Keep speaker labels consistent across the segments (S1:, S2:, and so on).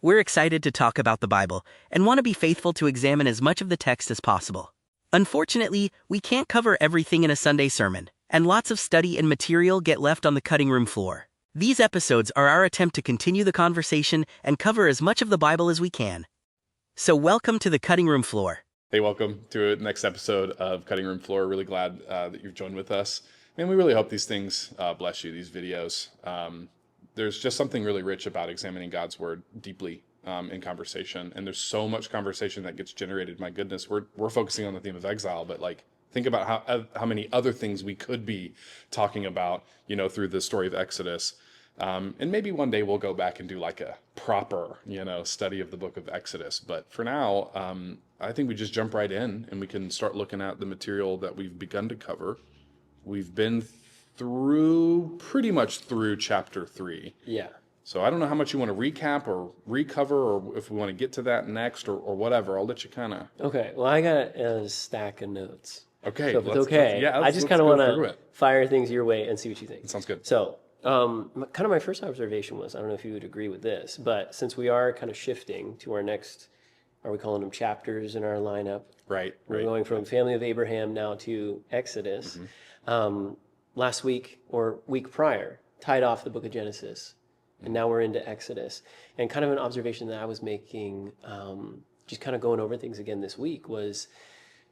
S1: We're excited to talk about the Bible and want to be faithful to examine as much of the text as possible. Unfortunately, we can't cover everything in a Sunday sermon, and lots of study and material get left on the cutting room floor. These episodes are our attempt to continue the conversation and cover as much of the Bible as we can. So welcome to the cutting room floor.
S2: Hey, welcome to the next episode of Cutting Room Floor. Really glad that you've joined with us. And we really hope these things bless you, these videos. There's just something really rich about examining God's Word deeply in conversation. And there's so much conversation that gets generated. My goodness, we're focusing on the theme of exile, but like think about how many other things we could be talking about, through the story of Exodus. And maybe one day we'll go back and do like a proper, study of the book of Exodus. But for now, I think we just jump right in and we can start looking at the material that we've begun to cover. We've been pretty much through chapter 3.
S3: Yeah.
S2: So I don't know how much you want to recap or recover, or if we want to get to that next or whatever. I'll let you kind of...
S3: Okay, well, I got a stack of notes.
S2: Okay.
S3: So if it's okay, I just kind of want to fire things your way and see what you think.
S2: That sounds good.
S3: So kind of my first observation was, I don't know if you would agree with this, but since we are kind of shifting to our next, are we calling them chapters in our lineup?
S2: Right.
S3: We're going from family of Abraham now to Exodus. Mm-hmm. Last week or week prior, tied off the book of Genesis. And now we're into Exodus. And kind of an observation that I was making, just kind of going over things again this week, was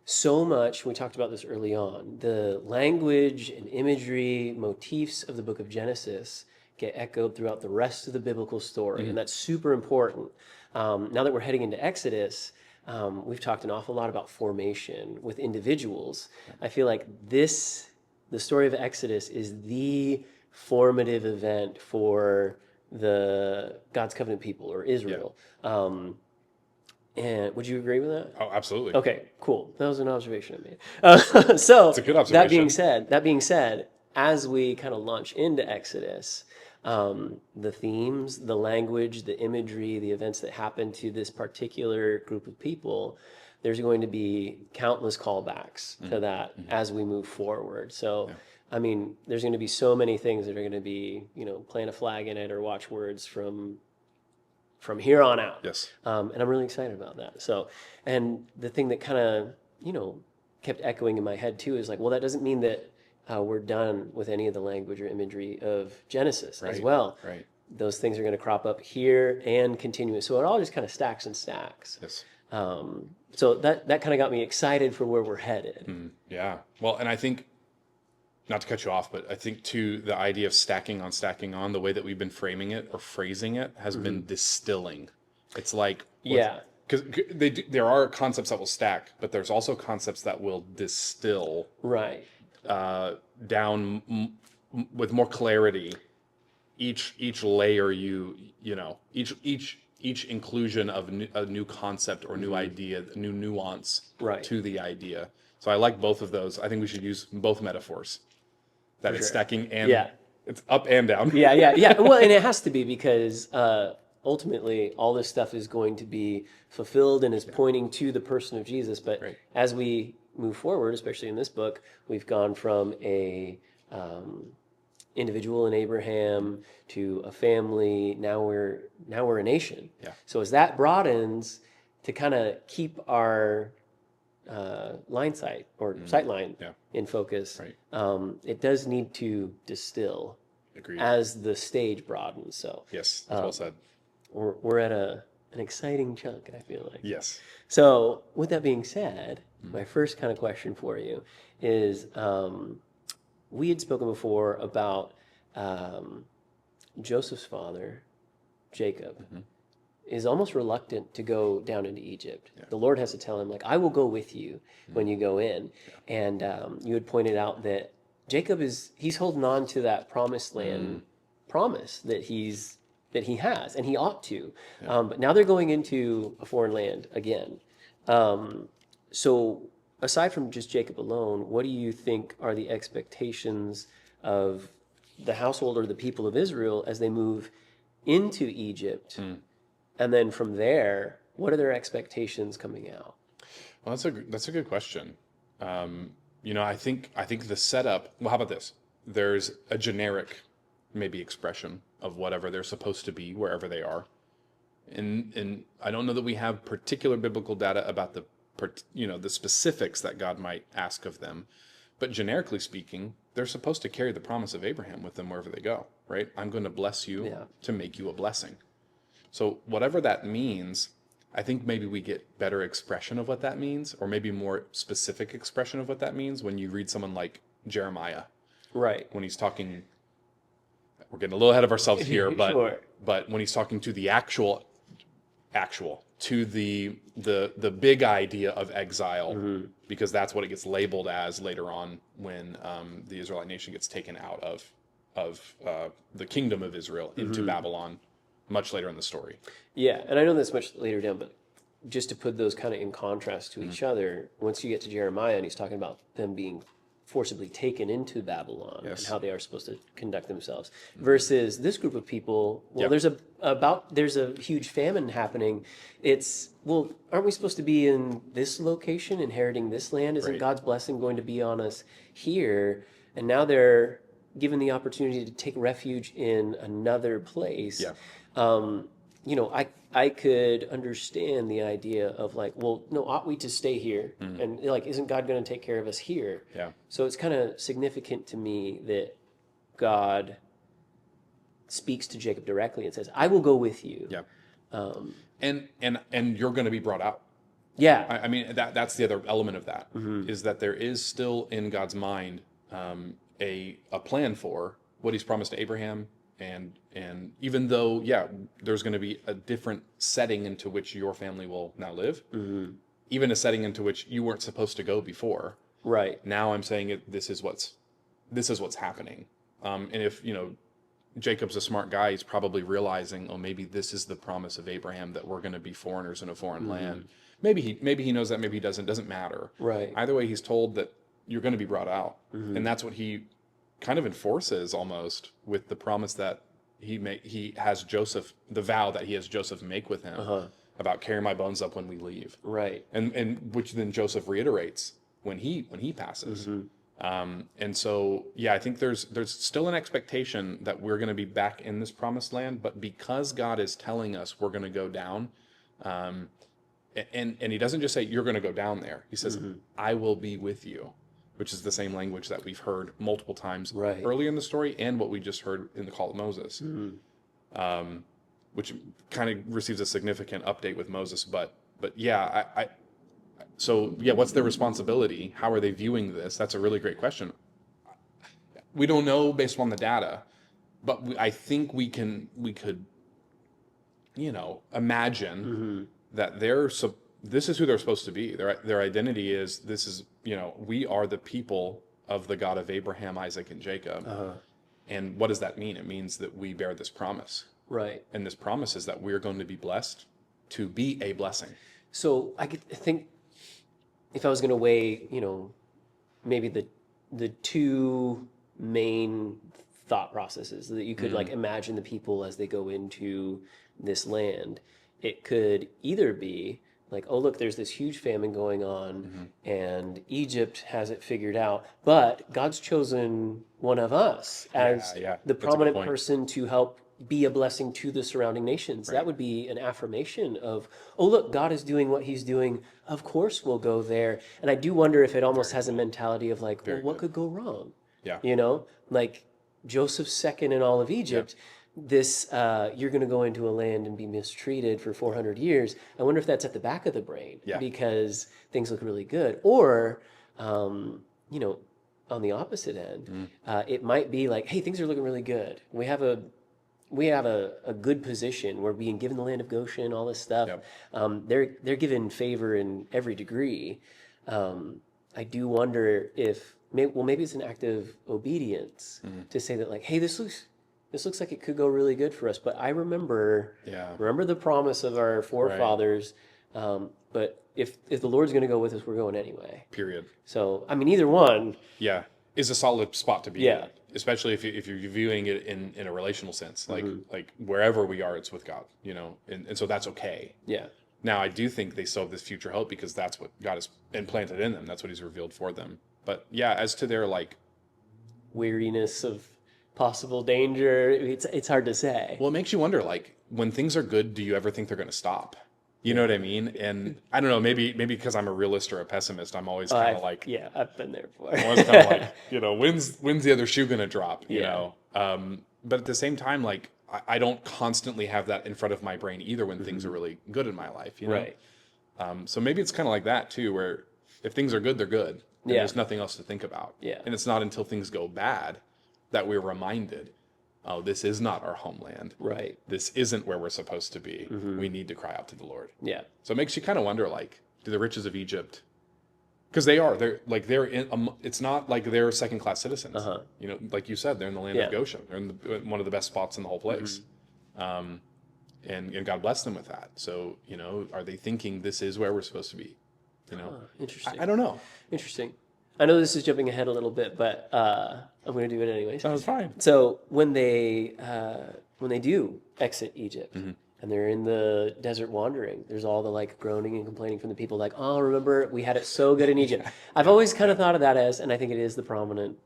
S3: so much, we talked about this early on, the language and imagery, motifs of the book of Genesis get echoed throughout the rest of the biblical story. Mm-hmm. And that's super important. Now that we're heading into Exodus, we've talked an awful lot about formation with individuals. I feel like the story of Exodus is the formative event for the God's covenant people, or Israel. Yeah. And would you agree with that?
S2: Oh, absolutely.
S3: Okay, cool. That was an observation I made. So
S2: it's a good observation.
S3: That being said, as we kind of launch into Exodus, the themes, the language, the imagery, the events that happen to this particular group of people, there's going to be countless callbacks to that as we move forward. So, I mean, there's going to be so many things that are going to be, plant a flag in it or watchwords from here on out.
S2: Yes.
S3: And I'm really excited about that. So, and the thing that kind of, kept echoing in my head too is like, well, that doesn't mean that we're done with any of the language or imagery of Genesis as well.
S2: Right.
S3: Those things are going to crop up here and continue. So it all just kind of stacks and stacks.
S2: Yes.
S3: So that kind of got me excited for where we're headed.
S2: Yeah. Well, and I think, not to cut you off, but I think too, the idea of stacking on, the way that we've been framing it or phrasing it has been distilling. It's like, because there are concepts that will stack, but there's also concepts that will distill down with more clarity. Each layer, each inclusion of a new concept or new idea, new nuance to the idea. So I like both of those. I think we should use both metaphors. That it's stacking and it's up and down.
S3: Yeah. Well, and it has to be because ultimately all this stuff is going to be fulfilled and is pointing to the person of Jesus. But as we move forward, especially in this book, we've gone from a individual in Abraham to a family. Now we're a nation.
S2: Yeah.
S3: So as that broadens, to kind of keep our sight line in focus. It does need to distill.
S2: Agreed.
S3: As the stage broadens. So
S2: yes, that's well said.
S3: We're at an exciting chunk, I feel like.
S2: Yes.
S3: So with that being said, my first kind of question for you is, we had spoken before about Joseph's father, Jacob. Is almost reluctant to go down into Egypt. Yeah. The Lord has to tell him, like, I will go with you when you go in. Yeah. And you had pointed out that Jacob he's holding on to that promised land promise that he has, and he ought to. Yeah. But now they're going into a foreign land again. So aside from just Jacob alone, what do you think are the expectations of the household or the people of Israel as they move into Egypt? And then from there, what are their expectations coming out?
S2: Well, that's a good question. I think the setup. Well, how about this? There's a generic, maybe expression of whatever they're supposed to be wherever they are, And I don't know that we have particular biblical data about the specifics that God might ask of them. But generically speaking, they're supposed to carry the promise of Abraham with them wherever they go, right? I'm going to bless you to make you a blessing. So whatever that means, I think maybe we get better expression of what that means, or maybe more specific expression of what that means when you read someone like Jeremiah.
S3: Right.
S2: When he's talking, we're getting a little ahead of ourselves here, but
S3: Sure.
S2: but when he's talking to the actual to the big idea of exile, because that's what it gets labeled as later on when the Israelite nation gets taken out of the kingdom of Israel into Babylon, much later in the story.
S3: Yeah, and I know that's much later down, but just to put those kind of in contrast to each other, once you get to Jeremiah and he's talking about them being forcibly taken into Babylon and how they are supposed to conduct themselves, versus this group of people. Well, there's a huge famine happening. It's, well, aren't we supposed to be in this location, inheriting this land? Isn't God's blessing going to be on us here? And now they're given the opportunity to take refuge in another place. I could understand the idea of like, well, no, ought we to stay here? And like, isn't God going to take care of us here?
S2: Yeah.
S3: So it's kind of significant to me that God speaks to Jacob directly and says, I will go with you.
S2: Yeah. And you're going to be brought out.
S3: Yeah.
S2: I mean, that's the other element of that, is that there is still in God's mind a plan for what he's promised to Abraham. And even though, there's going to be a different setting into which your family will now live, even a setting into which you weren't supposed to go before.
S3: Right.
S2: Now I'm saying this is what's happening. And if, Jacob's a smart guy, he's probably realizing, oh, maybe this is the promise of Abraham, that we're going to be foreigners in a foreign land. Maybe he knows that, maybe he doesn't matter.
S3: Right.
S2: Either way, he's told that you're going to be brought out. And that's what he kind of enforces almost with the promise that he has Joseph, the vow that he has Joseph make with him about carry my bones up when we leave.
S3: Right.
S2: And which then Joseph reiterates when he passes. And so, I think there's still an expectation that we're going to be back in this promised land, but because God is telling us we're going to go down, and he doesn't just say you're going to go down there. He says, I will be with you, which is the same language that we've heard multiple times earlier in the story and what we just heard in the Call of Moses, which kind of receives a significant update with Moses. But what's their responsibility? How are they viewing this? That's a really great question. We don't know based on the data, but I think we could, imagine that this is who they're supposed to be. Their identity is, we are the people of the God of Abraham, Isaac, and Jacob. And what does that mean? It means that we bear this promise.
S3: Right.
S2: And this promise is that we're going to be blessed to be a blessing.
S3: So I could think, if I was going to weigh, maybe the two main thought processes that you could like imagine the people as they go into this land, it could either be like, oh, look, there's this huge famine going on and Egypt has it figured out, but God's chosen one of us as the prominent person to help be a blessing to the surrounding nations. That would be an affirmation of, oh, look, God is doing what he's doing. Of course we'll go there. And I do wonder if it almost has a mentality of like, well, what could go wrong? Yeah. Like Joseph's second in all of Egypt. This you're going to go into a land and be mistreated for 400 years. I wonder if that's at the back of the brain because things look really good. Or, on the opposite end, it might be like, hey, things are looking really good. We have a good position. We're being given the land of Goshen, all this stuff. They're given favor in every degree. I do wonder if maybe it's an act of obedience to say that like, hey, this looks like it could go really good for us. But I remember the promise of our forefathers. But if the Lord's going to go with us, we're going anyway.
S2: Period. So,
S3: I mean, either one.
S2: Yeah, is a solid spot to be in, especially if you're viewing it in a relational sense. Like wherever we are, it's with God, and so that's okay. Yeah. Now, I do think they still have this future hope because that's what God has implanted in them. That's what he's revealed for them. But as to their weariness
S3: of possible danger, it's hard to say.
S2: Well, it makes you wonder, like, when things are good, do you ever think they're going to stop? You know what I mean? And I don't know, maybe because I'm a realist or a pessimist, I'm always kind of like,
S3: yeah, I've been there before.
S2: I'm always kind of like, when's the other shoe going to drop? You
S3: Yeah.
S2: know? But at the same time, like, I don't constantly have that in front of my brain either when things are really good in my life, you know?
S3: Right.
S2: So maybe it's kind of like that too, where if things are good, they're good. And
S3: Yeah.
S2: there's nothing else to think about.
S3: Yeah.
S2: And it's not until things go bad that we're reminded, oh, this is not our homeland.
S3: Right.
S2: This isn't where we're supposed to be. We need to cry out to the Lord.
S3: Yeah.
S2: So it makes you kind of wonder, like, do the riches of Egypt, because they're in, it's not like they're second-class citizens. You know, like you said, they're in the land of Goshen. They're in one of the best spots in the whole place. And God bless them with that. So, you know, are they thinking this is where we're supposed to be? You know,
S3: Interesting.
S2: I don't know.
S3: Interesting. I know this is jumping ahead a little bit, but I'm going to do it anyways.
S2: Sounds fine.
S3: So when they do exit Egypt and they're in the desert wandering, there's all the like groaning and complaining from the people, like, oh, remember we had it so good in Egypt. I've always kind of thought of that as, and I think it is the prominent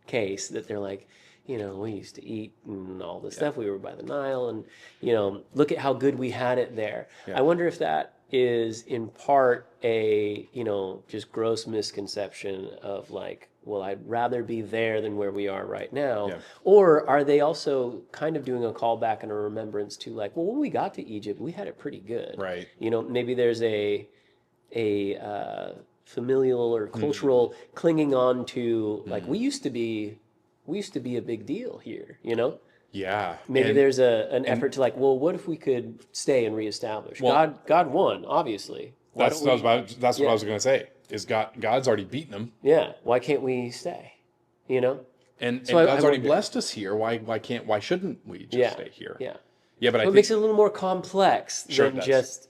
S3: case, that they're like, you know, we used to eat and all this stuff. We were by the Nile, and you know, look at how good we had it there. I wonder if that is in part a, you know, just gross misconception of like, well, I'd rather be there than where we are right now. Or are they also kind of doing a callback and a remembrance to like, well, when we got to Egypt, we had it pretty good.
S2: Right.
S3: You know, maybe there's a familial or cultural clinging on to like, we used to be a big deal here, you know?
S2: Yeah.
S3: Maybe there's an effort to like, well, what if we could stay and reestablish?
S2: Well,
S3: God won, obviously.
S2: That's what I was going to say. Is God's already beaten them.
S3: Yeah. Why can't we stay? You know?
S2: And
S3: I
S2: God's already
S3: wonder.
S2: blessed us here. Why shouldn't we just stay here?
S3: Yeah.
S2: Yeah, but
S3: So
S2: I
S3: it
S2: think
S3: makes it a little more complex
S2: Sure it
S3: than
S2: does.
S3: just,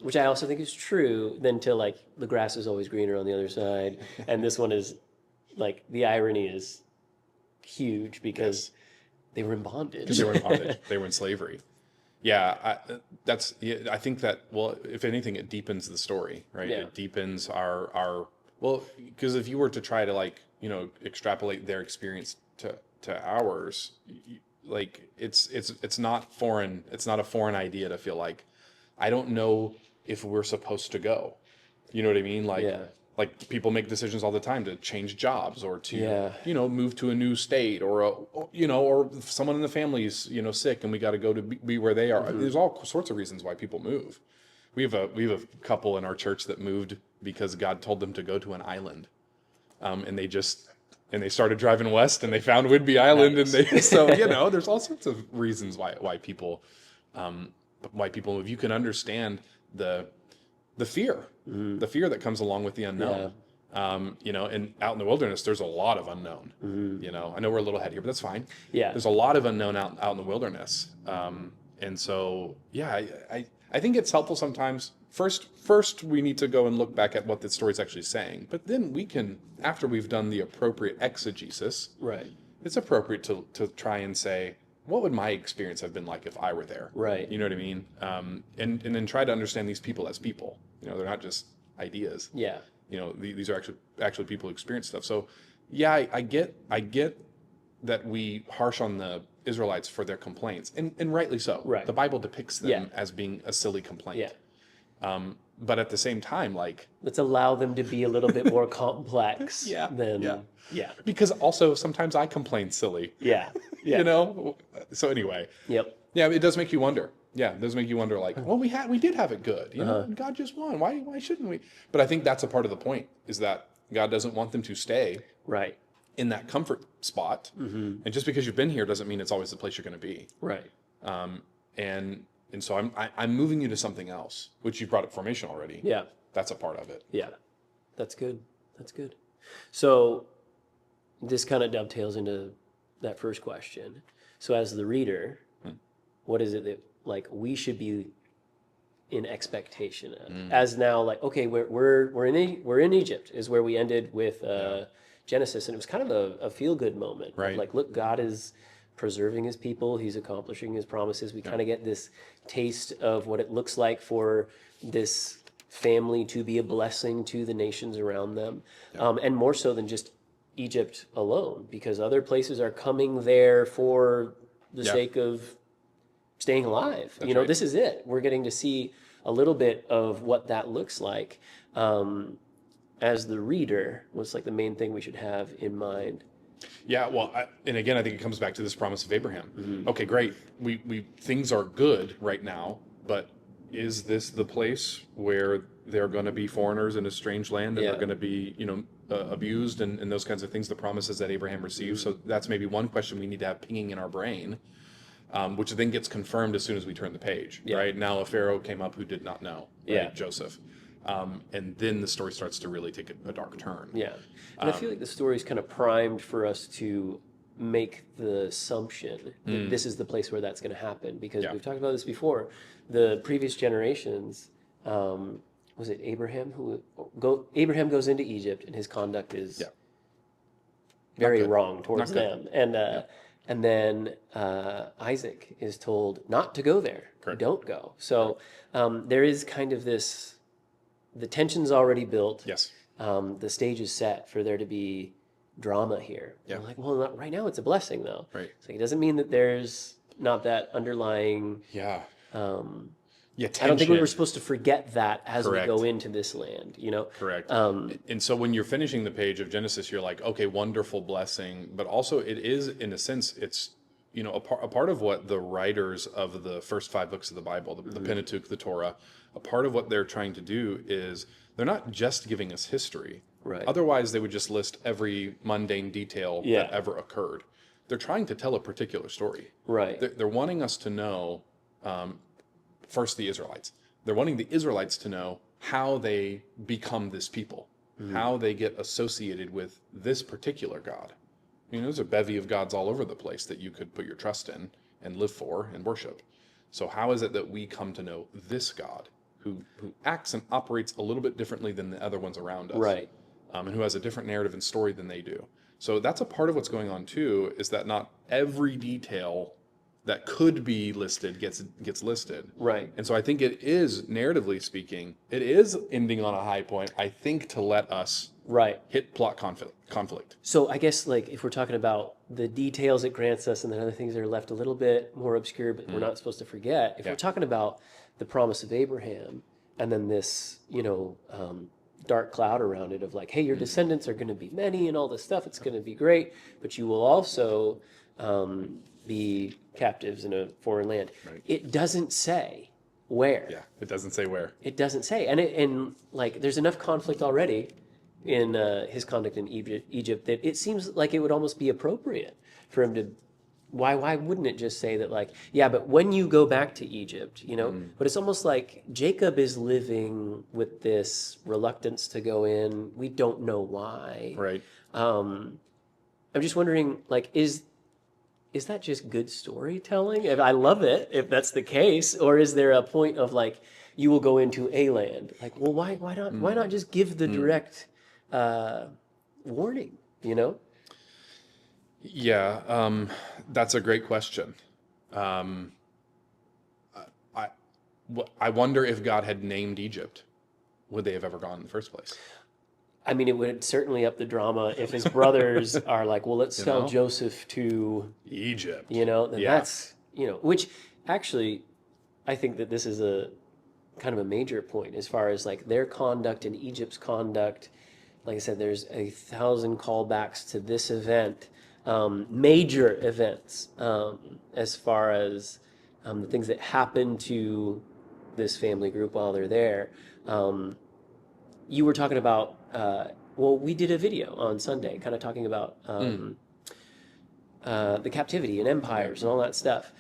S3: which I also think is true, than to like, the grass is always greener on the other side. And this one is like, the irony is huge because they were in bondage.
S2: because they were in bondage, they were in slavery. Yeah, I think that, well, if anything, it deepens the story, right?
S3: Yeah.
S2: It deepens our well, because if you were to try to like, you know, extrapolate their experience to ours, like it's not foreign. It's not a foreign idea to feel like, I don't know if we're supposed to go. You know what I mean? Like, like people make decisions all the time to change jobs or to, you know, move to a new state or, you know, or if someone in the family's, you know, sick and we got to go to be where they are. There's all sorts of reasons why people move. We have a couple in our church that moved because God told them to go to an island. And they started driving west and they found Whidbey Island.
S3: Nice.
S2: And so, you know, there's all sorts of reasons why people move. You can understand the fear that comes along with the unknown. You know, and out in the wilderness, there's a lot of unknown. You know, I know we're a little head here, but that's fine.
S3: Yeah.
S2: There's a lot of unknown out in the wilderness. And so, yeah, I think it's helpful sometimes. First, we need to go and look back at what the story's actually saying. But then we can, after we've done the appropriate exegesis,
S3: Right.
S2: it's appropriate to try and say, what would my experience have been like if I were there?
S3: Right.
S2: You know what I mean? And then try to understand these people as people. You know, they're not just ideas.
S3: Yeah.
S2: You know, these are actually people who experience stuff. So, yeah, I get that we harsh on the Israelites for their complaints, and rightly so.
S3: Right.
S2: The Bible depicts them as being a silly complaint.
S3: Yeah.
S2: But at the same time, like,
S3: Let's allow them to be a little bit more complex.
S2: Yeah,
S3: Than,
S2: yeah.
S3: Yeah.
S2: because also sometimes I complain silly.
S3: Yeah. Yeah.
S2: You know. So anyway.
S3: Yep.
S2: Yeah, it does make you wonder. Yeah, it does make you wonder. Like, well, we did have it good. You know, and God just won. Why shouldn't we? But I think that's a part of the point, is that God doesn't want them to stay
S3: Right.
S2: in that comfort spot. And just because you've been here doesn't mean it's always the place you're going to be.
S3: Right.
S2: And so I'm moving you to something else, which you brought up formation already.
S3: Yeah.
S2: That's a part of it.
S3: Yeah. That's good. That's good. So this kind of dovetails into that first question. So as the reader, what is it that like we should be in expectation of? As now, like, okay, we're in Egypt is where we ended with Genesis, and it was kind of a feel good moment. Of
S2: Right.
S3: like, look, God is preserving his people. He's accomplishing his promises. We kind of get this taste of what it looks like for this family to be a blessing to the nations around them. And more so than just Egypt alone, because other places are coming there for the sake of staying alive.
S2: That's
S3: You know,
S2: right.
S3: this is it. We're getting to see a little bit of what that looks like. As the reader, was like the main thing we should have in mind.
S2: Yeah, well, and again, I think it comes back to this promise of Abraham. Okay, great. We things are good right now, but is this the place where they're going to be foreigners in a strange land and
S3: Yeah.
S2: they're going to be, abused and those kinds of things, the promises that Abraham received? So that's maybe one question we need to have pinging in our brain, which then gets confirmed as soon as we turn the page,
S3: Yeah.
S2: right? Now a Pharaoh came up who did not know, right?
S3: Yeah.
S2: Joseph. And then the story starts to really take a dark turn.
S3: Yeah. And I feel like the story's kind of primed for us to make the assumption that this is the place where that's going to happen, because
S2: Yeah.
S3: we've talked about this before. The previous generations, was it Abraham Abraham goes into Egypt and his conduct is
S2: Yeah.
S3: very
S2: good.
S3: wrong towards
S2: Not good.
S3: them. And then Isaac is told not to go there.
S2: Correct.
S3: Don't go. So there is kind of this, the tension's already built.
S2: Yes.
S3: The stage is set for there to be drama here.
S2: Yeah.
S3: I'm like, well, right now it's a blessing, though.
S2: Right.
S3: So it doesn't mean that there's not that underlying.
S2: Yeah.
S3: I don't think we were supposed to forget that as
S2: Correct.
S3: we go into this land. You know.
S2: Correct. And so when you're finishing the page of Genesis, you're like, okay, wonderful blessing, but also it is, in a sense, it's a part of what the writers of the first 5 books of the Bible, the Pentateuch, the Torah, a part of what they're trying to do is they're not just giving us history.
S3: Right.
S2: Otherwise, they would just list every mundane detail
S3: Yeah.
S2: that ever occurred. They're trying to tell a particular story.
S3: Right.
S2: They're wanting us to know, first the Israelites. They're wanting the Israelites to know how they become this people, how they get associated with this particular God. There's a bevy of gods all over the place that you could put your trust in and live for and worship. So how is it that we come to know this God who acts and operates a little bit differently than the other ones around us?
S3: Right.
S2: And who has a different narrative and story than they do. So that's a part of what's going on too, is that not every detail that could be listed gets listed.
S3: Right.
S2: And so I think it is, narratively speaking, it is ending on a high point, I think, to let us
S3: Right.
S2: hit plot conflict.
S3: So I guess, like, if we're talking about the details it grants us and then other things that are left a little bit more obscure, but we're not supposed to forget, if
S2: Yeah.
S3: we're talking about the promise of Abraham and then this, dark cloud around it of like, hey, your descendants are going to be many and all this stuff, it's going to be great, but you will also be captives in a foreign land.
S2: Right.
S3: It doesn't say where.
S2: Yeah, it doesn't say where.
S3: It doesn't say. And like, there's enough conflict already in his conduct in Egypt that it seems like it would almost be appropriate for him to, why wouldn't it just say that, like, yeah, but when you go back to Egypt, but it's almost like Jacob is living with this reluctance to go in. We don't know why.
S2: Right.
S3: I'm just wondering, like, is that just good storytelling? If I love it, if that's the case, or is there a point of like, you will go into a land? Like, well, why not just give the direct warning?
S2: Yeah, that's a great question. I wonder if God had named Egypt, would they have ever gone in the first place?
S3: I mean, it would certainly up the drama if his brothers are like, well, let's sell Joseph to
S2: Egypt.
S3: then
S2: Yeah.
S3: that's, which actually, I think that this is a kind of a major point as far as like their conduct and Egypt's conduct. Like I said, there's 1,000 callbacks to this event, major events, as far as the things that happen to this family group while they're there. You were talking about, we did a video on Sunday kind of talking about the captivity and empires and all that stuff.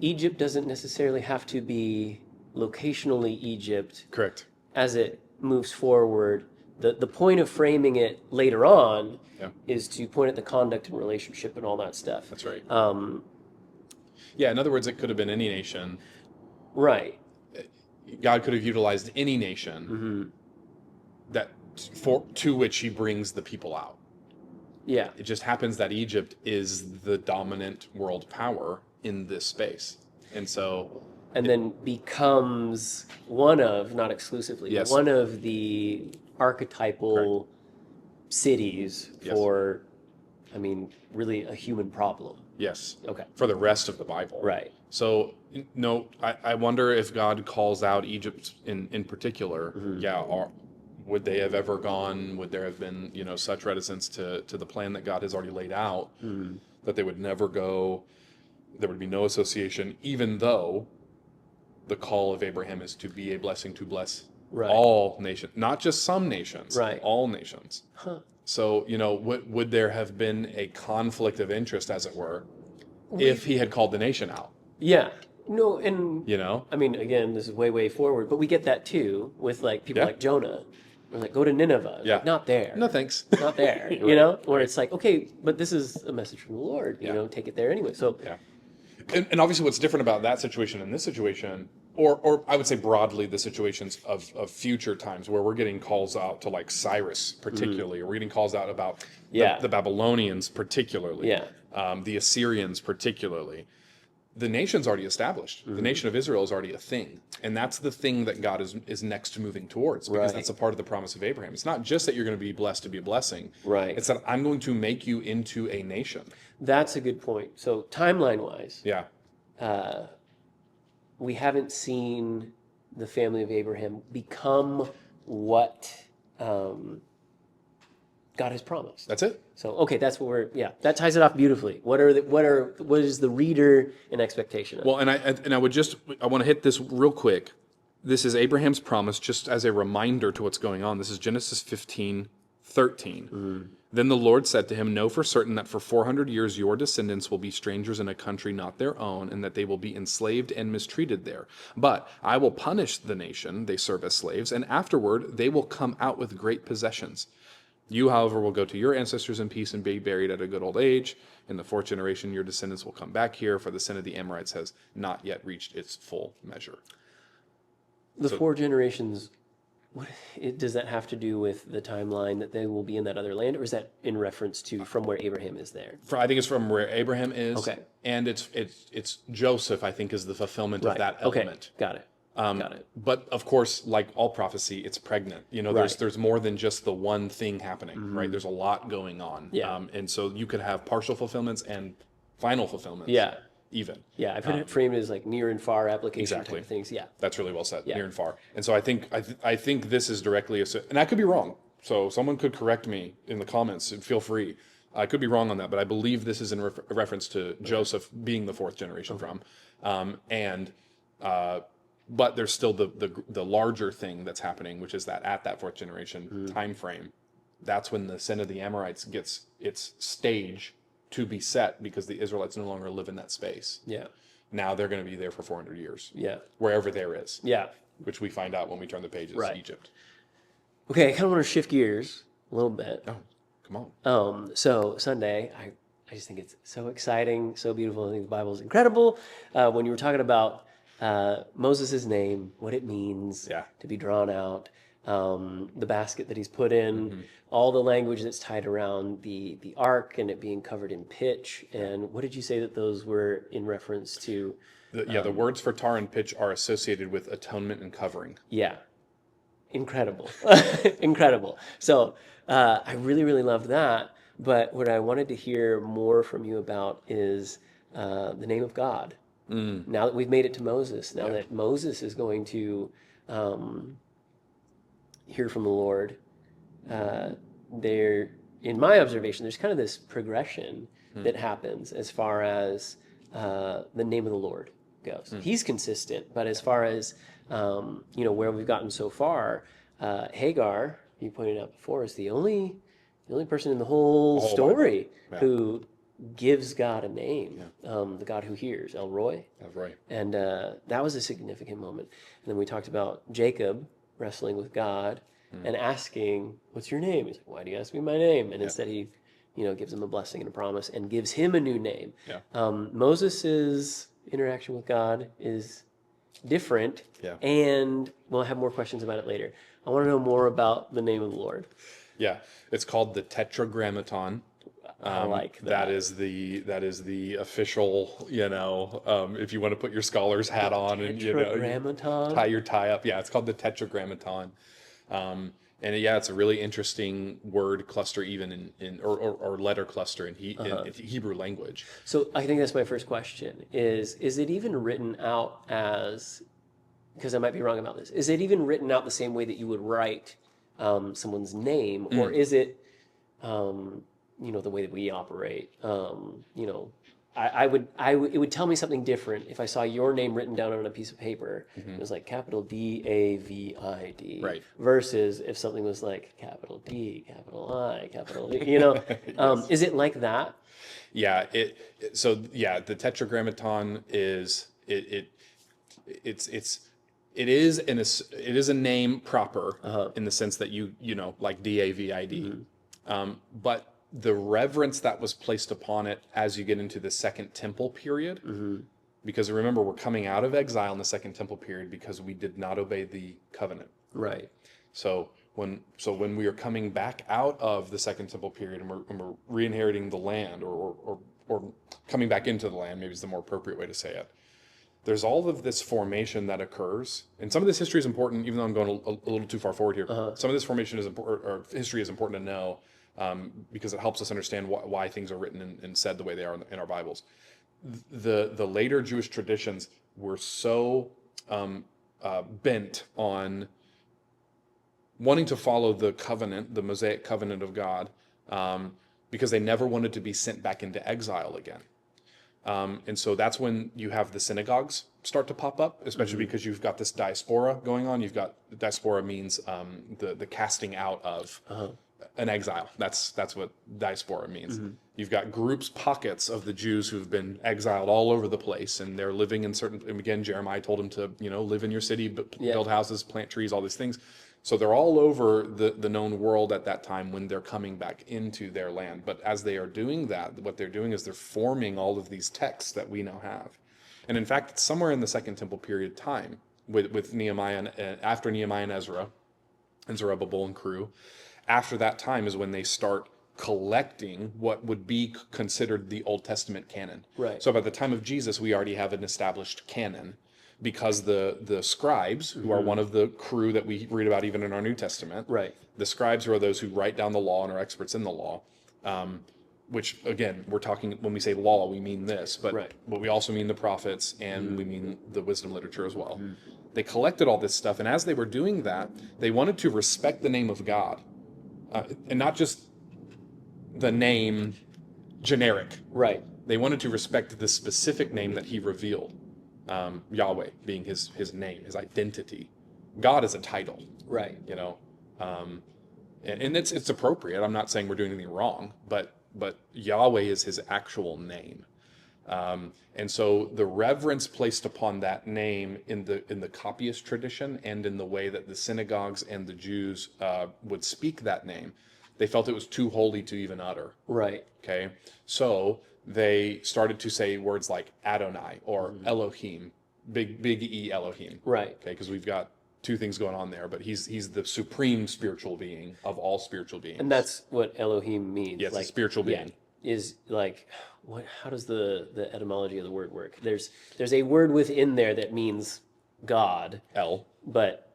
S3: Egypt doesn't necessarily have to be locationally Egypt.
S2: Correct.
S3: As it moves forward. The point of framing it later on is to point at the conduct and relationship and all that stuff.
S2: That's right. Yeah, in other words, it could have been any nation.
S3: Right.
S2: God could have utilized any nation to which he brings the people out.
S3: Yeah.
S2: It just happens that Egypt is the dominant world power in this space. And so...
S3: And then becomes one of, not exclusively, one of the archetypal cities for I mean, really a human problem.
S2: Yes.
S3: Okay.
S2: For the rest of the Bible.
S3: Right.
S2: So, no, I wonder if God calls out Egypt in particular. Yeah, would they have ever gone? Would there have been, such reticence to the plan that God has already laid out that they would never go? There would be no association, even though the call of Abraham is to be a blessing to bless
S3: Right.
S2: all nations, not just some nations,
S3: Right.
S2: all nations.
S3: Huh.
S2: So, would there have been a conflict of interest, as it were, if he had called the nation out?
S3: Yeah. No, and
S2: You know?
S3: I mean, again, this is way, way forward, but we get that too with like people
S2: Yeah.
S3: like Jonah. We're like, go to Nineveh. It's
S2: Yeah.
S3: like, not there.
S2: No thanks.
S3: Not there.
S2: Right,
S3: Where
S2: right.
S3: it's like, okay, but this is a message from the Lord.
S2: Yeah.
S3: Take it there anyway. So
S2: Yeah. And obviously what's different about that situation and this situation, or I would say broadly the situations of future times where we're getting calls out to like Cyrus particularly, or we're getting calls out about the Babylonians particularly, the Assyrians particularly. The nation's already established. The nation of Israel is already a thing. And that's the thing that God is next moving towards, because that's a part of the promise of Abraham. It's not just that you're going to be blessed to be a blessing.
S3: Right.
S2: It's that I'm going to make you into a nation.
S3: that's a good point. So timeline-wise,
S2: Yeah.
S3: we haven't seen the family of Abraham become what God has promised.
S2: That's it.
S3: So okay, that's what that ties it off beautifully. What is the reader in expectation of?
S2: Well, and I want to hit this real quick. This is Abraham's promise, just as a reminder to what's going on. This is Genesis 15:13. Then the Lord said to him, "Know for certain that for 400 years your descendants will be strangers in a country not their own, and that they will be enslaved and mistreated there. But I will punish the nation they serve as slaves, and afterward they will come out with great possessions. You, however, will go to your ancestors in peace and be buried at a good old age. In the fourth generation, your descendants will come back here, for the sin of the Amorites has not yet reached its full measure."
S3: The 4 generations, does that have to do with the timeline that they will be in that other land, or is that in reference to from where Abraham is there?
S2: I think it's from where Abraham is.
S3: Okay.
S2: And it's Joseph, I think, is the fulfillment of that element.
S3: Okay, got it. Got it.
S2: But of course, like all prophecy, it's pregnant. There's more than just the one thing happening, right? There's a lot going on.
S3: Yeah.
S2: And so you could have partial fulfillments and final fulfillments.
S3: Yeah.
S2: Even.
S3: Yeah, I've heard it framed as like near and far application
S2: Exactly.
S3: type of things. Yeah.
S2: That's really well said,
S3: Yeah.
S2: near and far. And so I think this is directly, and I could be wrong. So someone could correct me in the comments, and feel free. I could be wrong on that, but I believe this is in reference to Joseph being the 4th generation from. But there's still the larger thing that's happening, which is that at that 4th generation time frame, that's when the sin of the Amorites gets its stage to be set, because the Israelites no longer live in that space.
S3: Yeah.
S2: Now they're going to be there for 400 years.
S3: Yeah.
S2: Wherever there is.
S3: Yeah.
S2: Which we find out when we turn the pages,
S3: Right.
S2: Egypt.
S3: Okay, I kind of want to shift gears a little bit.
S2: Oh, come on.
S3: So Sunday, I just think it's so exciting, so beautiful. I think the Bible is incredible. When you were talking about Moses' name, what it means to be drawn out, the basket that he's put in, all the language that's tied around the ark and it being covered in pitch. And what did you say that those were in reference to?
S2: The words for tar and pitch are associated with atonement and covering.
S3: Yeah. Incredible. Incredible. So I really, really loved that. But what I wanted to hear more from you about is the name of God. Now that we've made it to Moses, now that Moses is going to hear from the Lord, in my observation, there's kind of this progression that happens as far as the name of the Lord goes. He's consistent, but as far as where we've gotten so far, Hagar, you pointed out before, is the only person in the whole story who gives God a name, the God who hears, El Roy.
S2: El Roy.
S3: And that was a significant moment. And then we talked about Jacob wrestling with God and asking, "What's your name?" He's like, "Why do you ask me my name?" And instead he, gives him a blessing and a promise and gives him a new name.
S2: Yeah.
S3: Moses' interaction with God is different, and we'll have more questions about it later. I want to know more about the name of the Lord.
S2: Yeah, it's called the Tetragrammaton.
S3: I like that.
S2: That is the official, if you want to put your scholar's hat on and
S3: Tetragrammaton?
S2: tie your tie up. Yeah, it's called the Tetragrammaton. And yeah, it's a really interesting word cluster, even or letter cluster in Hebrew language.
S3: So I think that's my first question is it even written out as, because I might be wrong about this, is it even written out the same way that you would write someone's name, or is it, the way that we operate? It would tell me something different if I saw your name written down on a piece of paper. It was like capital David,
S2: Right.
S3: versus if something was like capital D, capital I, capital D. Is it like that?
S2: Yeah. The Tetragrammaton is it is a name proper in the sense that like David. But the reverence that was placed upon it as you get into the Second Temple period, because remember, we're coming out of exile in the Second Temple period because we did not obey the covenant.
S3: Right.
S2: So when we are coming back out of the Second Temple period and we're re-inheriting the land, or coming back into the land, maybe is the more appropriate way to say it. There's all of this formation that occurs, and some of this history is important, even though I'm going a little too far forward here. Some of this formation is important, or history is important to know, because it helps us understand why things are written and said the way they are in our Bibles. The later Jewish traditions were so bent on wanting to follow the covenant, the Mosaic covenant of God, because they never wanted to be sent back into exile again. And so that's when you have the synagogues start to pop up, especially because you've got this diaspora going on. You've got, diaspora means the casting out of an exile. That's what diaspora means. You've got groups, pockets of the Jews who've been exiled all over the place, and they're living in certain, and again, Jeremiah told them to, live in your city, build houses, plant trees, all these things. So they're all over the known world at that time when they're coming back into their land. But as they are doing that, what they're doing is they're forming all of these texts that we now have. And in fact, it's somewhere in the Second Temple period time with Nehemiah, after Nehemiah and Ezra, and Zerubbabel and crew, after that time is when they start collecting what would be considered the Old Testament canon.
S3: Right.
S2: So by the time of Jesus, we already have an established canon, because the scribes, who are one of the crew that we read about even in our New Testament,
S3: Right.
S2: the scribes who are those who write down the law and are experts in the law, which, again, we're talking, when we say law, we mean this, but we also mean the prophets, and we mean the wisdom literature as well. They collected all this stuff, and as they were doing that, they wanted to respect the name of God, and not just the name generic.
S3: Right.
S2: They wanted to respect the specific name that he revealed. Yahweh being his name, his identity. God is a title.
S3: Right.
S2: And it's appropriate. I'm not saying we're doing anything wrong, but Yahweh is his actual name. And so the reverence placed upon that name in the copyist tradition, and in the way that the synagogues and the Jews would speak that name, they felt it was too holy to even utter.
S3: Right.
S2: Okay. So they started to say words like Adonai or Elohim, big E Elohim.
S3: Right.
S2: Okay, because we've got two things going on there, but he's the supreme spiritual being of all spiritual beings.
S3: And that's what Elohim means.
S2: Yes, a spiritual being.
S3: Is like, how does the etymology of the word work? There's a word within there that means God.
S2: El.
S3: But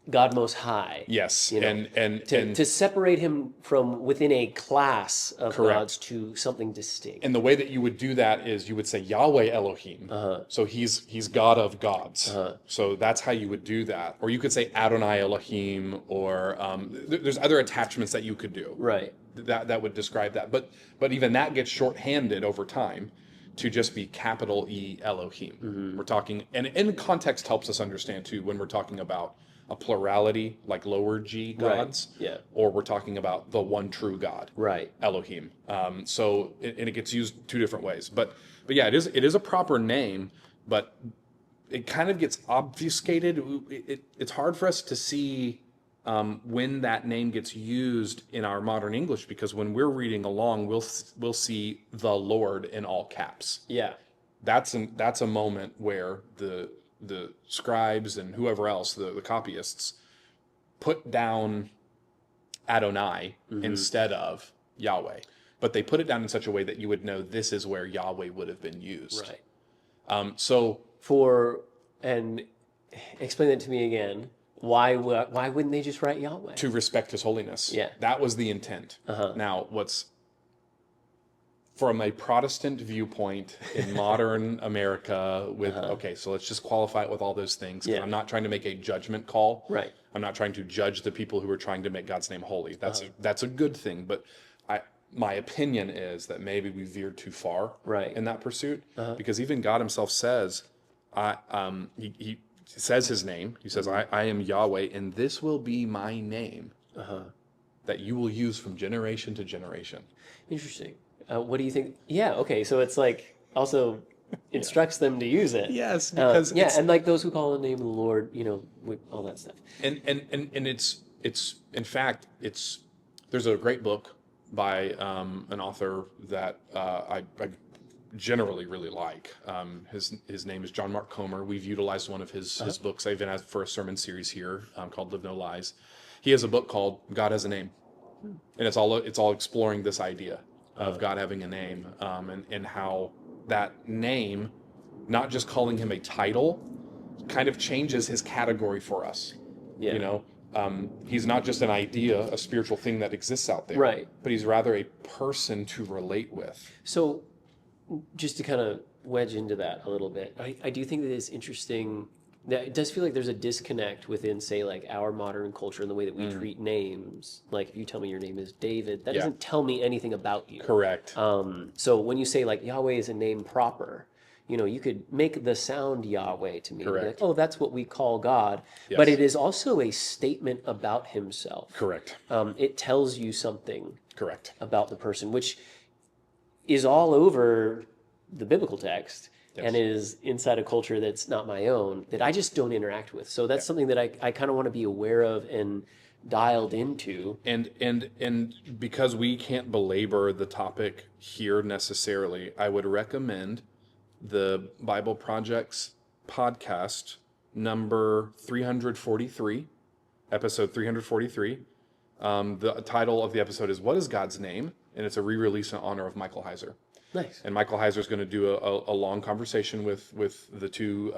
S3: God Most High.
S2: Yes,
S3: and to separate him from within a class of gods to something distinct.
S2: And the way that you would do that is you would say Yahweh Elohim. So he's God of gods. So that's how you would do that. Or you could say Adonai Elohim, or there's other attachments that you could do.
S3: Right.
S2: That would describe that. But even that gets shorthanded over time to just be capital E Elohim. We're talking, and context helps us understand too, when we're talking about a plurality, like lower G gods, or we're talking about the one true God, Elohim. So it gets used two different ways, but yeah, it is a proper name, but it kind of gets obfuscated. It's hard for us to see when that name gets used in our modern English, because when we're reading along, we'll see the Lord in all caps.
S3: Yeah,
S2: that's a moment where the scribes and whoever else, the copyists, put down Adonai instead of Yahweh. But they put it down in such a way that you would know this is where Yahweh would have been used.
S3: Right. And explain that to me again. Why wouldn't they just write Yahweh?
S2: To respect his holiness.
S3: Yeah.
S2: That was the intent. Now, from a Protestant viewpoint in modern America with, okay, so let's just qualify it with all those things. 'Cause
S3: Yeah.
S2: I'm not trying to make a judgment call.
S3: Right.
S2: I'm not trying to judge the people who are trying to make God's name holy. That's a good thing. But my opinion is that maybe we veered too far
S3: Right.
S2: in that pursuit, because even God himself says, he says his name. He says, I am Yahweh, and this will be my name that you will use from generation to generation.
S3: Interesting. What do you think? Yeah, okay, so it's like also instructs them to use it.
S2: Yes, because
S3: and like those who call on the name of the Lord, all that stuff.
S2: and it's in fact there's a great book by an author that I generally really like. His name is John Mark Comer. We've utilized one of his books. I've been asked for a sermon series here called Live No Lies. He has a book called God Has a Name, and it's all exploring this idea of God having a name, and how that name, not just calling him a title, kind of changes his category for us.
S3: Yeah.
S2: He's not just an idea, a spiritual thing that exists out there,
S3: Right.
S2: but he's rather a person to relate with.
S3: So just to kind of wedge into that a little bit, I do think that it's interesting that it does feel like there's a disconnect within, say, like our modern culture and the way that we treat names. Like if you tell me your name is David, that doesn't tell me anything about you.
S2: Correct.
S3: So when you say like Yahweh is a name proper, you could make the sound Yahweh to me.
S2: Correct.
S3: Like, oh, that's what we call God.
S2: Yes.
S3: But it is also a statement about himself.
S2: Correct.
S3: It tells you something
S2: Correct.
S3: about the person, which is all over the biblical text.
S2: Yes.
S3: And is inside a culture that's not my own, that I just don't interact with. So that's something that I kind of want to be aware of and dialed into.
S2: And because we can't belabor the topic here necessarily, I would recommend the Bible Project's podcast number 343, episode 343. The title of the episode is "What is God's Name?" and it's a re-release in honor of Michael Heiser.
S3: Nice.
S2: And Michael Heiser is going to do a long conversation with the two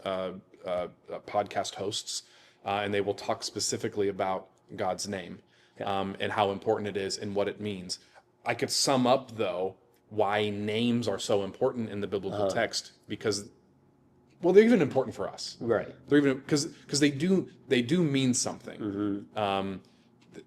S2: podcast hosts, and they will talk specifically about God's name, and how important it is and what it means. I could sum up, though, why names are so important in the biblical text, because, well, they're even important for us.
S3: Right.
S2: They're even because they do mean something.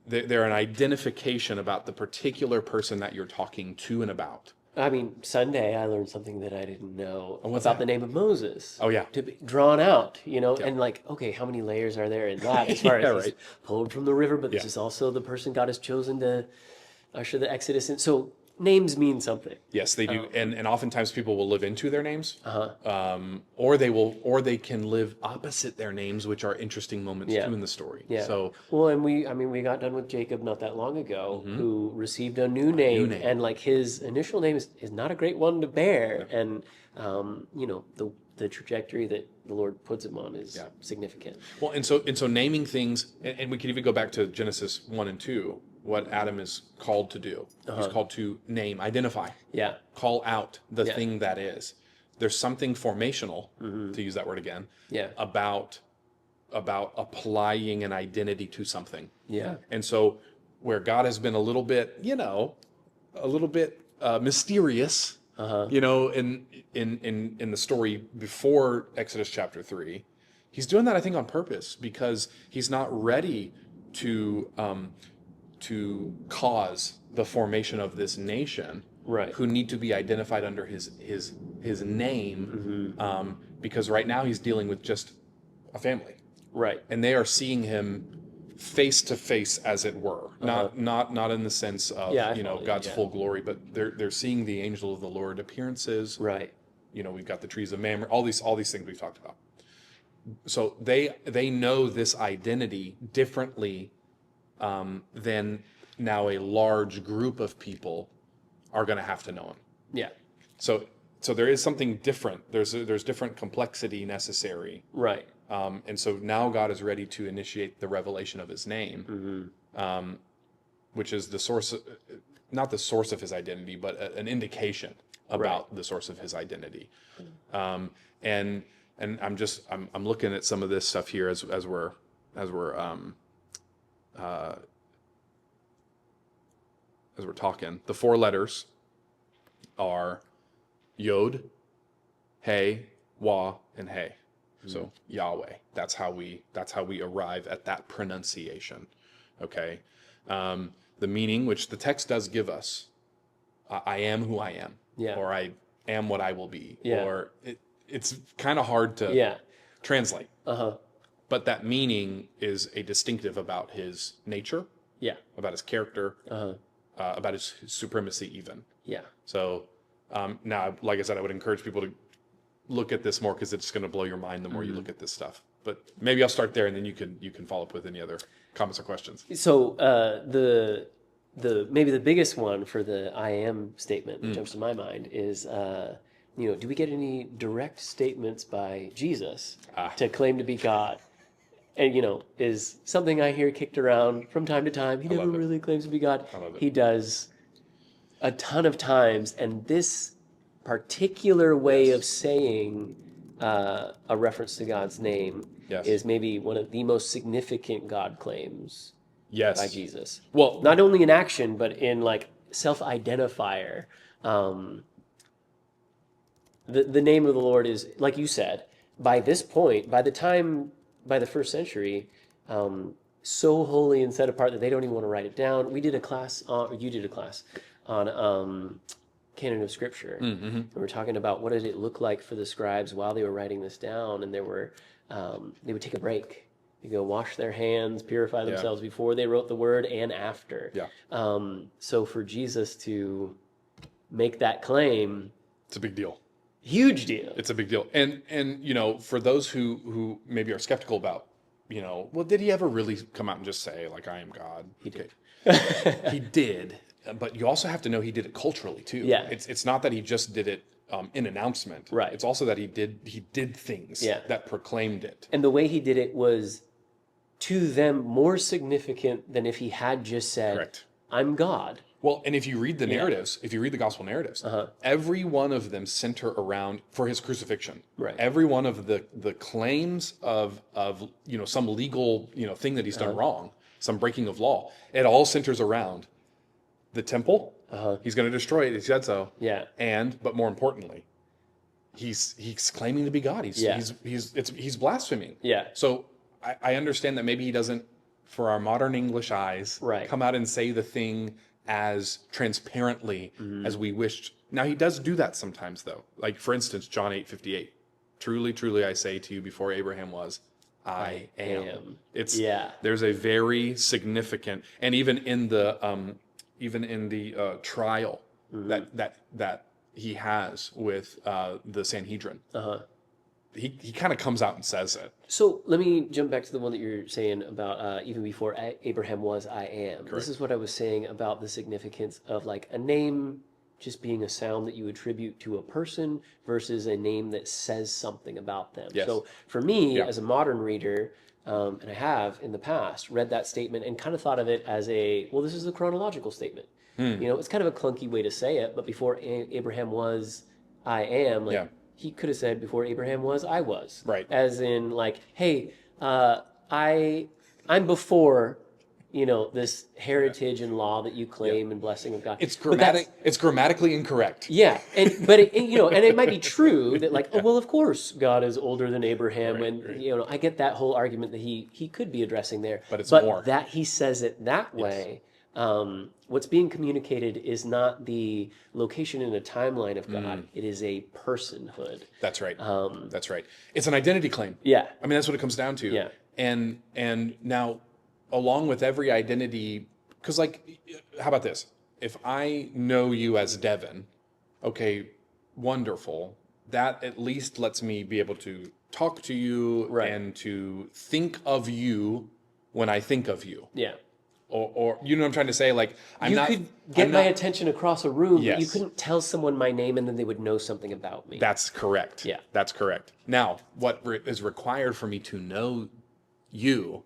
S2: They're an identification about the particular person that you're talking to and about.
S3: I mean, Sunday I learned something that I didn't know
S2: what's
S3: about
S2: that?
S3: the name of Moses.
S2: Oh, yeah.
S3: To be drawn out, and like, okay, how many layers are there in that as far
S2: Yeah,
S3: as he's
S2: right.
S3: pulled from the river, but this is also the person God has chosen to usher the Exodus in. So names mean something.
S2: Yes, they do, and oftentimes people will live into their names, or they can live opposite their names, which are interesting moments too in the story.
S3: Yeah.
S2: So,
S3: well, and we got done with Jacob not that long ago, who received a new name, and like his initial name is not a great one to bear, and the trajectory that the Lord puts him on is significant.
S2: well, and so naming things, and we could even go back to Genesis 1 and 2, what Adam is called to do. He's called to name, identify, call out the thing that is. There's something formational, to use that word again, about applying an identity to something.
S3: Yeah.
S2: And so where God has been a little bit mysterious, in the story before Exodus chapter 3, he's doing that, I think, on purpose, because he's not ready to cause the formation of this nation,
S3: Right.
S2: who need to be identified under his name, because right now he's dealing with just a family,
S3: Right.
S2: and they are seeing him face to face, as it were, not in the sense of God's full glory, but they're seeing the angel of the Lord appearances.
S3: Right.
S2: We've got the trees of Mamre, all these things we've talked about. So they know this identity differently than now a large group of people are going to have to know him.
S3: Yeah.
S2: So there is something different. There's different complexity necessary.
S3: Right.
S2: And so now God is ready to initiate the revelation of his name, which is the source, not the source of his identity, but an indication about the source of his identity. And I'm looking at some of this stuff here as we're uh, as we're talking. The 4 letters are Yod, Hey, Wah, and Hey. So Yahweh. That's how we arrive at that pronunciation. Okay. The meaning, which the text does give us, I am who I am,
S3: Yeah.
S2: or I am what I will be,
S3: Yeah.
S2: or it's kind of hard to translate.
S3: Uh-huh.
S2: But that meaning is a distinctive about his nature,
S3: Yeah.
S2: about his character,
S3: Uh-huh.
S2: about his supremacy even.
S3: Yeah.
S2: So now, like I said, I would encourage people to look at this more because it's going to blow your mind the more you look at this stuff. But maybe I'll start there, and then you can follow up with any other comments or questions.
S3: So the maybe the biggest one for the I am statement that jumps to my mind is do we get any direct statements by Jesus to claim to be God? And is something I hear kicked around from time to time. He never
S2: love it.
S3: really claims to be God.
S2: I love it.
S3: He does a ton of times, and this particular way of saying a reference to God's name is maybe one of the most significant God claims by Jesus.
S2: Well,
S3: Not only in action, but in like self-identifier. The name of the Lord is, like you said, by this point, by the first century, so holy and set apart that they don't even want to write it down. We did a class you did a class on canon of Scripture. And we're talking about what did it look like for the scribes while they were writing this down, and they would take a break. They go wash their hands, purify themselves before they wrote the word and after. So for Jesus to make that claim,
S2: it's a big deal.
S3: Huge deal.
S2: It's a big deal. And for those who maybe are skeptical about, well, did he ever really come out and just say, like, I am God?
S3: He did.
S2: He did. But you also have to know he did it culturally too.
S3: Yeah.
S2: It's not that he just did it in announcement.
S3: Right.
S2: It's also that he did things that proclaimed it.
S3: And the way he did it was to them more significant than if he had just said,
S2: Correct.
S3: I'm God.
S2: Well, and if you read the narratives, if you read the gospel narratives, every one of them center around for his crucifixion.
S3: Right.
S2: Every one of the claims of some legal thing that he's done wrong, some breaking of law, it all centers around the temple. He's going to destroy it. He said so.
S3: Yeah.
S2: But more importantly, he's claiming to be God. He's blaspheming.
S3: Yeah.
S2: So I understand that maybe he doesn't, for our modern English eyes, come out and say the thing as transparently as we wished. Now he does do that sometimes, though. Like for instance, John 8:58. Truly, truly, I say to you, before Abraham was, I am. There's a very significant, and even in the trial that he has with the Sanhedrin, he kind of comes out and says it.
S3: So let me jump back to the one that you're saying about even before Abraham was, I am.
S2: Correct.
S3: This is what I was saying about the significance of like a name just being a sound that you attribute to a person versus a name that says something about them.
S2: Yes.
S3: So for me, as a modern reader, and I have in the past read that statement and kind of thought of it as this is a chronological statement. It's kind of a clunky way to say it, but before Abraham was, I am. He could have said before Abraham was, I was.
S2: Right.
S3: As in like, hey, I'm before, this heritage and law that you claim and blessing of God.
S2: It's grammatically incorrect.
S3: Yeah, and it might be true that like, oh well, of course God is older than Abraham, I get that whole argument that he could be addressing there,
S2: but more
S3: that he says it that way. What's being communicated is not the location in a timeline of God; it is a personhood.
S2: That's right. That's right. It's an identity claim.
S3: Yeah,
S2: I mean that's what it comes down to.
S3: Yeah,
S2: and now, along with every identity, because like, how about this? If I know you as Devin, okay, wonderful. That at least lets me be able to talk to you and to think of you when I think of you.
S3: Yeah.
S2: Or you know what I'm trying to say? Like,
S3: you could get my attention across a room, but you couldn't tell someone my name and then they would know something about me.
S2: That's correct.
S3: Yeah.
S2: That's correct. Now, what is required for me to know you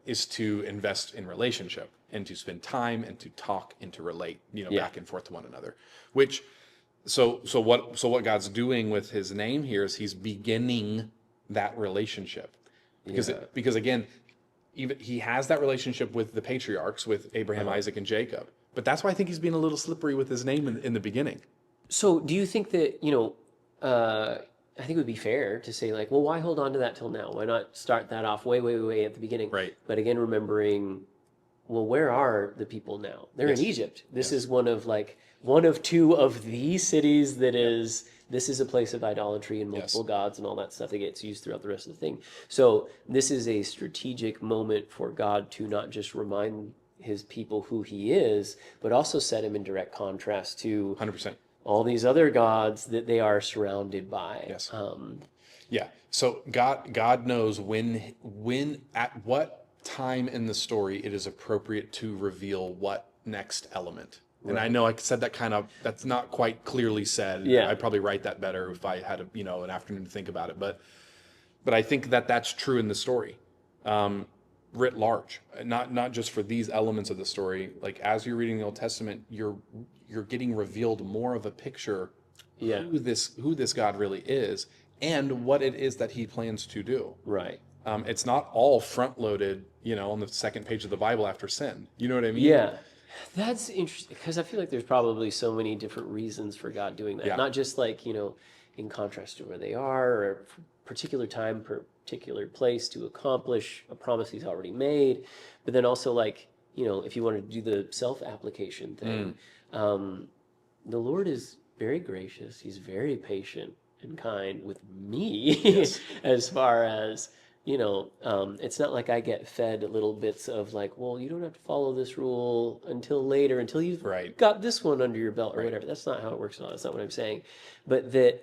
S2: is to invest in relationship and to spend time and to talk and to relate, back and forth to one another. Which, so what God's doing with his name here is he's beginning that relationship. Because again, even he has that relationship with the patriarchs, with Abraham, Isaac, and Jacob. But that's why I think he's being a little slippery with his name in the beginning.
S3: So do you think that, I think it would be fair to say like, well, why hold on to that till now? Why not start that off way, way, way at the beginning?
S2: Right.
S3: But again, remembering, well, where are the people now? They're in Egypt. This is one of two of the cities that is, this is a place of idolatry and multiple gods and all that stuff that gets used throughout the rest of the thing. So this is a strategic moment for God to not just remind his people who he is, but also set him in direct contrast to
S2: 100%.
S3: all these other gods that they are surrounded by.
S2: Yes. Yeah. So God knows when at what time in the story it is appropriate to reveal what next element. And I know I said that that's not quite clearly said.
S3: Yeah.
S2: I'd probably write that better if I had an afternoon to think about it. But I think that's true in the story, writ large. Not just for these elements of the story. Like as you're reading the Old Testament, you're getting revealed more of a picture who this God really is and what it is that he plans to do.
S3: Right.
S2: It's not all front loaded, on the second page of the Bible after sin. You know what I mean?
S3: Yeah. That's interesting because I feel like there's probably so many different reasons for God doing that.
S2: Yeah.
S3: Not just like, in contrast to where they are or particular time, particular place to accomplish a promise he's already made. But then also like, if you wanted to do the self-application thing, the Lord is very gracious. He's very patient and kind with me as far as, it's not like I get fed little bits of like, well, you don't have to follow this rule until later, until you've got this one under your belt or whatever. That's not how it works at all. That's not what I'm saying. But that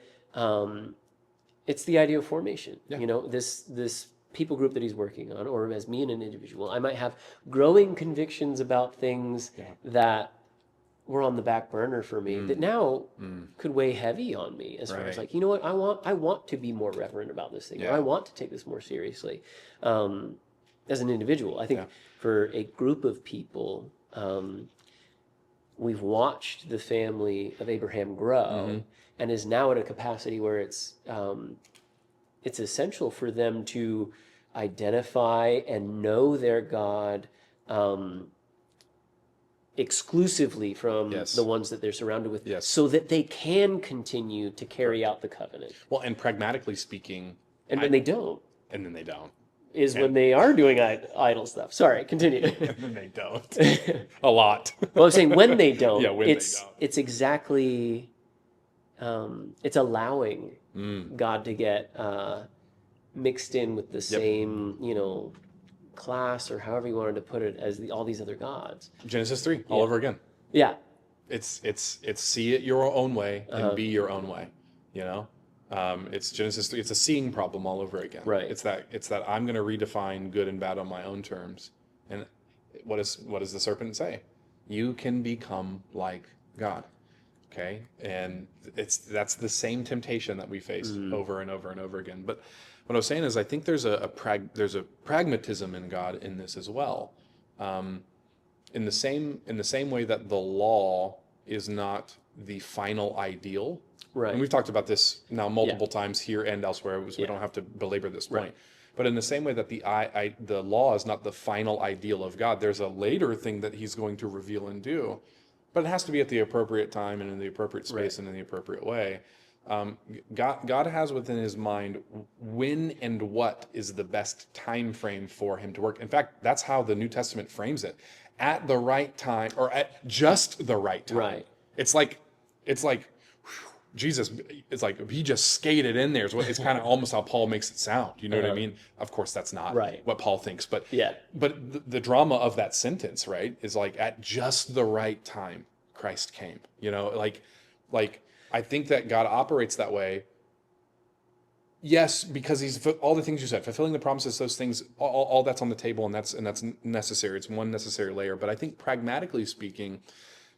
S3: it's the idea of formation.
S2: Yeah.
S3: This people group that he's working on, or as me and an individual, I might have growing convictions about things that were on the back burner for me that now could weigh heavy on me as far as like, you know what, I want to be more reverent about this thing. Or I want to take this more seriously as an individual. I think for a group of people, we've watched the family of Abraham grow and is now at a capacity where it's essential for them to identify and know their God exclusively from the ones that they're surrounded with, so that they can continue to carry out the covenant.
S2: Well, and pragmatically speaking,
S3: and when they don't, is when they are doing idol stuff. Sorry, continue.
S2: And then they don't. A lot.
S3: Well, I'm saying when they don't,
S2: they don't.
S3: It's exactly, it's allowing God to get mixed in with the same, class, or however you wanted to put it, as all these other gods.
S2: Genesis 3 all over again.
S3: Yeah.
S2: It's see it your own way and be your own way. It's Genesis 3. It's a seeing problem all over again.
S3: Right.
S2: It's that I'm going to redefine good and bad on my own terms. And what does the serpent say? You can become like God. Okay? And that's the same temptation that we face over and over and over again. But what I was saying is, I think there's a pragmatism in God in this as well. In the same way that the law is not the final ideal.
S3: Right.
S2: And we've talked about this now multiple times here and elsewhere, so we don't have to belabor this point. Right. But in the same way that the law is not the final ideal of God, there's a later thing that he's going to reveal and do. But it has to be at the appropriate time and in the appropriate space and in the appropriate way. God has within his mind when and what is the best time frame for him to work. In fact, that's how the New Testament frames it. At the right time, or at just the right time.
S3: Right.
S2: It's like Jesus, it's like he just skated in there. It's kind of almost how Paul makes it sound. You know what I mean? Of course, that's not what Paul thinks. But but the drama of that sentence, right, is like at just the right time, Christ came. Like I think that God operates that way. Yes, because he's all the things you said, fulfilling the promises, those things, all that's on the table, and that's necessary. It's one necessary layer. But I think pragmatically speaking,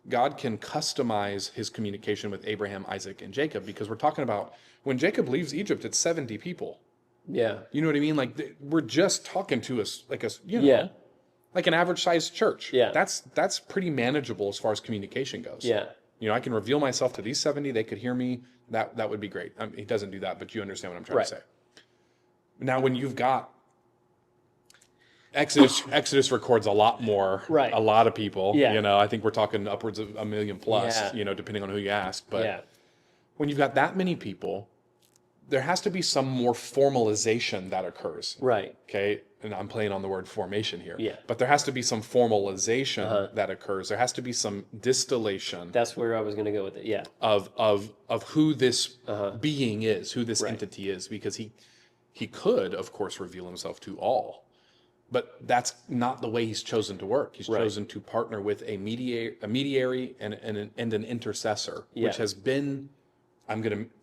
S2: God can customize his communication with Abraham, Isaac, and Jacob, because we're talking about when Jacob leaves Egypt, it's 70 people.
S3: Yeah.
S2: You know what I mean? Like we're just talking to us like like an average sized church.
S3: Yeah.
S2: That's pretty manageable as far as communication goes.
S3: Yeah.
S2: I can reveal myself to these 70. They could hear me. That would be great. He doesn't do that, but you understand what I'm trying to say. Now, when you've got Exodus records a lot more,
S3: Right.
S2: a lot of people.
S3: Yeah.
S2: You know, I think we're talking upwards of 1 million plus.
S3: Yeah.
S2: You know, depending on who you ask. But
S3: Yeah.
S2: when you've got that many people, there has to be some more formalization that occurs.
S3: Right.
S2: Okay, and I'm playing on the word formation here.
S3: Yeah.
S2: But there has to be some formalization that occurs. There has to be some distillation
S3: That's where I was going to go with it. Yeah.
S2: of who this being is, who this
S3: Right.
S2: entity is, because he could, of course, reveal himself to all, but that's not the way he's chosen to work. He's
S3: Right.
S2: chosen to partner with a mediary and an intercessor,
S3: Yeah.
S2: which has been.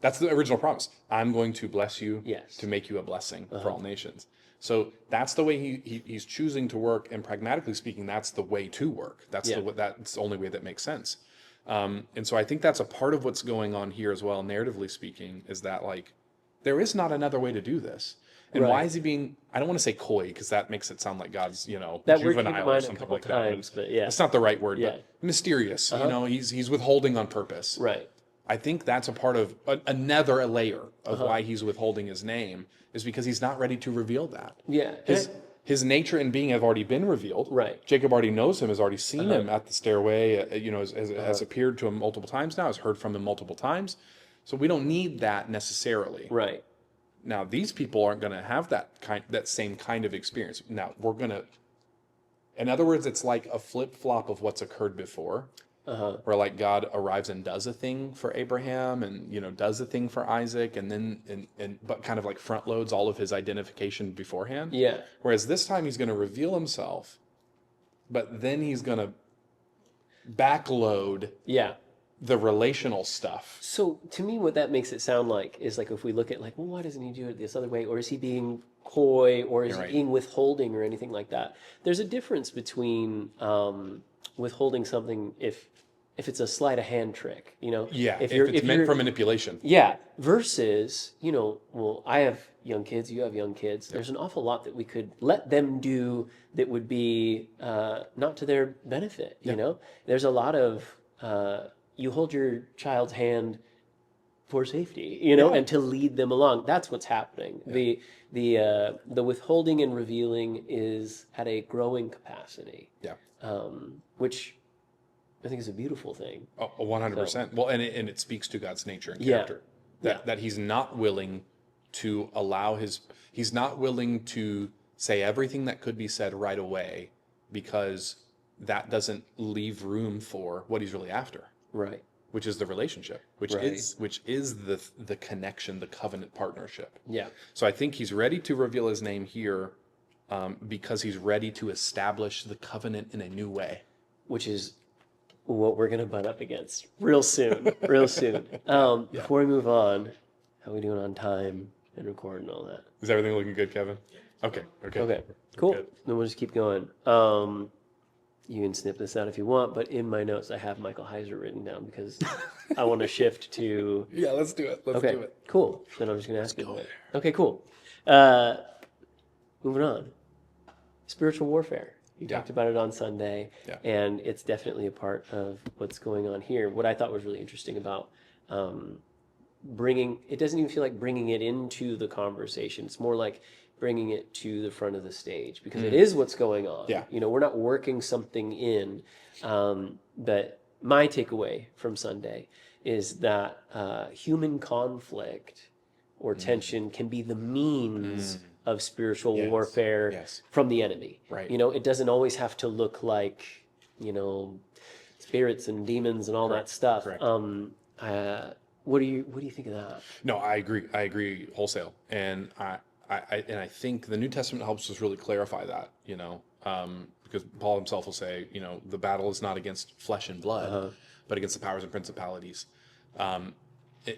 S2: That's the original promise. I'm going to bless you
S3: Yes.
S2: to make you a blessing for all nations. So that's the way he's choosing to work, and pragmatically speaking, that's the way to work. That's that's the only way that makes sense. And so I think that's a part of what's going on here as well, narratively speaking, is that like there is not another way to do this. And
S3: Right.
S2: why is he being? I don't want to say coy because that makes it sound like God's
S3: That word came to
S2: juvenile or
S3: mind a
S2: something
S3: couple
S2: like
S3: times,
S2: that.
S3: but yeah.
S2: It's not the right word.
S3: Yeah.
S2: But mysterious. You know, he's withholding on purpose.
S3: Right.
S2: I think that's a part of another layer of why he's withholding his name is because he's not ready to reveal that.
S3: Yeah.
S2: His nature and being have already been revealed.
S3: Right.
S2: Jacob already knows him, has already seen him at the stairway, you know, has appeared to him multiple times now, has heard from him multiple times. So we don't need that necessarily.
S3: Right.
S2: Now, these people aren't going to have that same kind of experience. Now, we're going to, in other words, it's like a flip-flop of what's occurred before. Where like God arrives and does a thing for Abraham and, you know, does a thing for Isaac and then, but kind of like front loads all of his identification beforehand.
S3: Yeah.
S2: Whereas this time he's going to reveal himself, but then he's going to backload
S3: Yeah.
S2: the relational stuff.
S3: So to me, what that makes it sound like is like if we look at like, well, why doesn't he do it this other way? Or is he being coy or is he
S2: right.
S3: being withholding or anything like that? There's a difference between withholding something if it's a sleight of hand trick, you know?
S2: Yeah, if it's meant for manipulation.
S3: Yeah, versus, you know, well, I have young kids, you have young kids. There's an awful lot that we could let them do that would be not to their benefit, you know? There's a lot of, you hold your child's hand for safety, you know, and to lead them along. That's what's happening. The withholding and revealing is at a growing capacity.
S2: Yeah.
S3: Which I think is a beautiful thing.
S2: Oh, 100%. Well, and it speaks to God's nature and
S3: Yeah.
S2: character. That he's not willing to he's not willing to say everything that could be said right away because that leave room for what he's really after.
S3: Right.
S2: Which is the relationship, which
S3: Right.
S2: is the connection, the covenant partnership.
S3: Yeah.
S2: So I think he's ready to reveal his name here because he's ready to establish the covenant in a new way.
S3: Which is what we're going to butt up against real soon. Real soon. Before we move on, how are we doing on time and record and all that?
S2: Is everything looking good, Kevin? Okay.
S3: Okay. Cool.
S2: Good.
S3: Then we'll just keep going. You can snip this out if you want, but in my notes I have Michael Heiser written down because I want to shift to...
S2: Yeah, let's do it. Let's
S3: Okay,
S2: do it.
S3: cool. Then I'm just going to ask you. Okay, cool. Moving on. Spiritual warfare. You talked about it on Sunday, and it's definitely a part of what's going on here. What I thought was really interesting about it doesn't even feel like bringing it into the conversation. It's more like bringing it to the front of the stage because it is what's going on.
S2: Yeah.
S3: You know, we're not working something in, but my takeaway from Sunday is that human conflict or tension can be the means of spiritual warfare from the enemy.
S2: Right.
S3: You know, it doesn't always have to look like, you know, spirits and demons and all that stuff.
S2: Correct.
S3: What do you think of that?
S2: No, I agree. I agree wholesale. And I think the New Testament helps us really clarify that, you know, because Paul himself will say, you know, the battle is not against flesh and blood, but against the powers and principalities.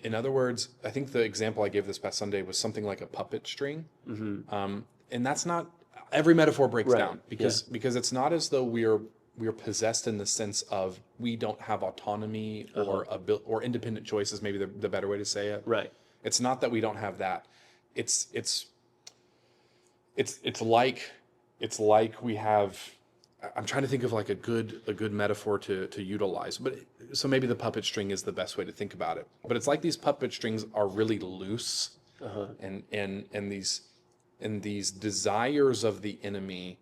S2: In other words, I think the example I gave this past Sunday was something like a puppet string. And that's not, every metaphor breaks down because it's not as though we are possessed in the sense of we don't have autonomy or independent choices, maybe the better way to say it.
S3: Right.
S2: It's not that we don't have that. It's like we have. I'm trying to think of like a good metaphor to utilize, but so maybe the puppet string is the best way to think about it. But it's like these puppet strings are really loose, and these desires of the enemy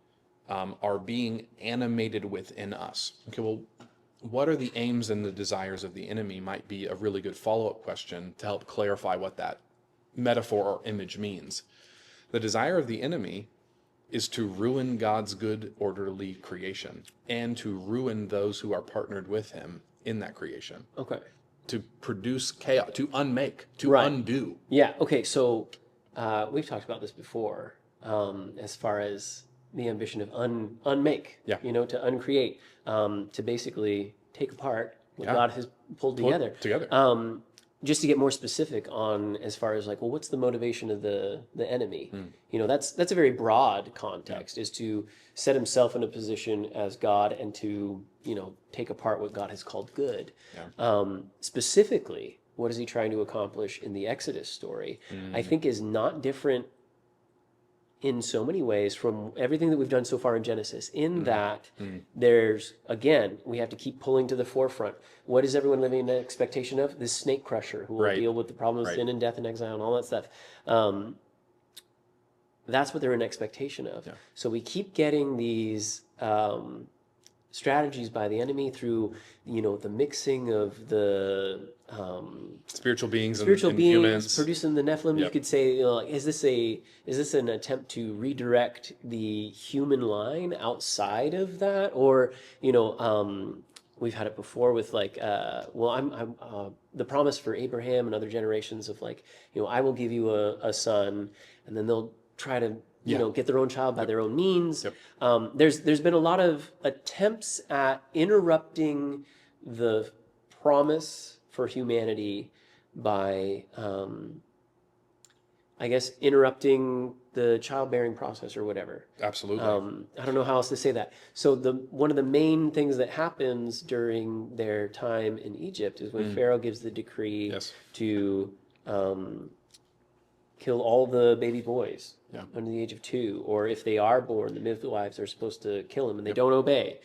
S2: are being animated within us. Okay, well, what are the aims and the desires of the enemy might be a really good follow-up question to help clarify what that metaphor or image means. The desire of the enemy is to ruin God's good, orderly creation and to ruin those who are partnered with him in that creation.
S3: Okay.
S2: To produce chaos, to unmake, to
S3: Right.
S2: undo.
S3: Yeah. Okay. So we've talked about this before, as far as the ambition of unmake,
S2: Yeah.
S3: to uncreate, to basically take apart what
S2: Yeah.
S3: God has pulled together. Just to get more specific on as far as like, well, what's the motivation of the enemy? That's a very broad context, is to set himself in a position as God and to, take apart what God has called good. Specifically, what is he trying to accomplish in the Exodus story? I think is not different in so many ways from everything that we've done so far in Genesis, in that there's, again, we have to keep pulling to the forefront. What is everyone living in expectation of? This snake crusher who will deal with the problem of sin and death and exile and all that stuff. That's what they're in expectation of. So we keep getting these strategies by the enemy through, the mixing of the
S2: Spiritual beings and
S3: humans producing the Nephilim.
S2: Yep.
S3: You could say, is this an attempt to redirect the human line outside of that, or we've had it before with like, I'm the promise for Abraham and other generations of like, I will give you a son, and then they'll try to get their own child by their own means. There's been a lot of attempts at interrupting the promise for humanity by, I guess, interrupting the childbearing process or whatever.
S2: Absolutely.
S3: I don't know how else to say that. So one of the main things that happens during their time in Egypt is when Pharaoh gives the decree to kill all the baby boys under the age of 2, or if they are born, the midwives are supposed to kill them, and they don't obey,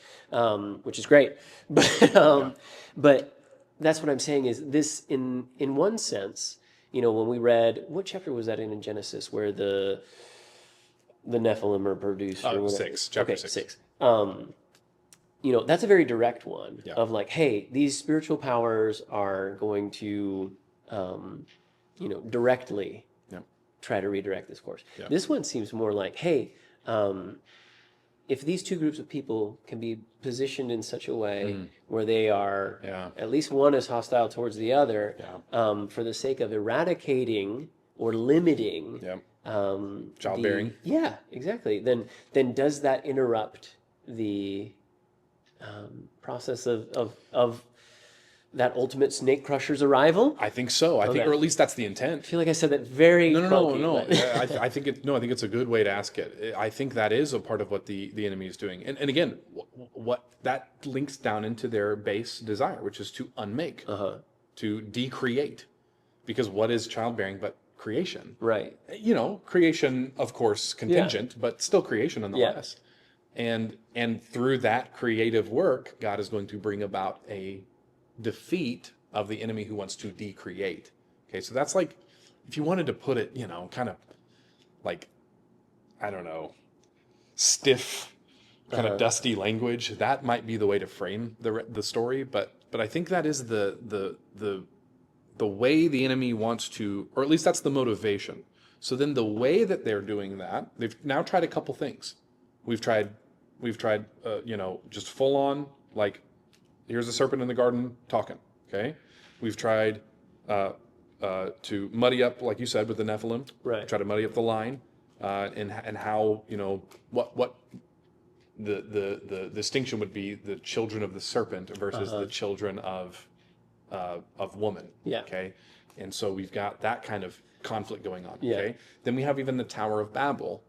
S3: which is great. But that's what I'm saying is this, in one sense, when we read, what chapter was that in Genesis, where the Nephilim are produced? Or
S2: 6, chapter 6.
S3: 6. That's a very direct one of like, hey, these spiritual powers are going to, directly try to redirect this course. This one seems more like, hey, if these two groups of people can be positioned in such a way where they are, at least one is hostile towards the other, for the sake of eradicating or limiting
S2: childbearing.
S3: Yeah, exactly. Then does that interrupt the process of that ultimate snake crusher's arrival?
S2: I think so. I think, or at least that's the intent.
S3: I feel like I said that very
S2: No. I think it's a good way to ask it. I think that is a part of what the enemy is doing. And again, what that links down into their base desire, which is to unmake, to decreate. Because what is childbearing but creation?
S3: Right.
S2: Creation, of course, contingent, but still creation nonetheless. And through that creative work, God is going to bring about a defeat of the enemy who wants to decreate. Okay, so that's like, if you wanted to put it, kind of like, I don't know, stiff, kind of dusty language, that might be the way to frame the story. But I think that is the way the enemy wants to, or at least that's the motivation. So then the way that they're doing that, they've now tried a couple things. We've tried, just full on, like, here's a serpent in the garden talking, okay? We've tried to muddy up, like you said, with the Nephilim.
S3: Right.
S2: Try to muddy up the line, and how, what the distinction would be, the children of the serpent versus the children of woman.
S3: Yeah.
S2: Okay? And so we've got that kind of conflict going on,
S3: Yeah.
S2: okay? Then we have even the Tower of Babel,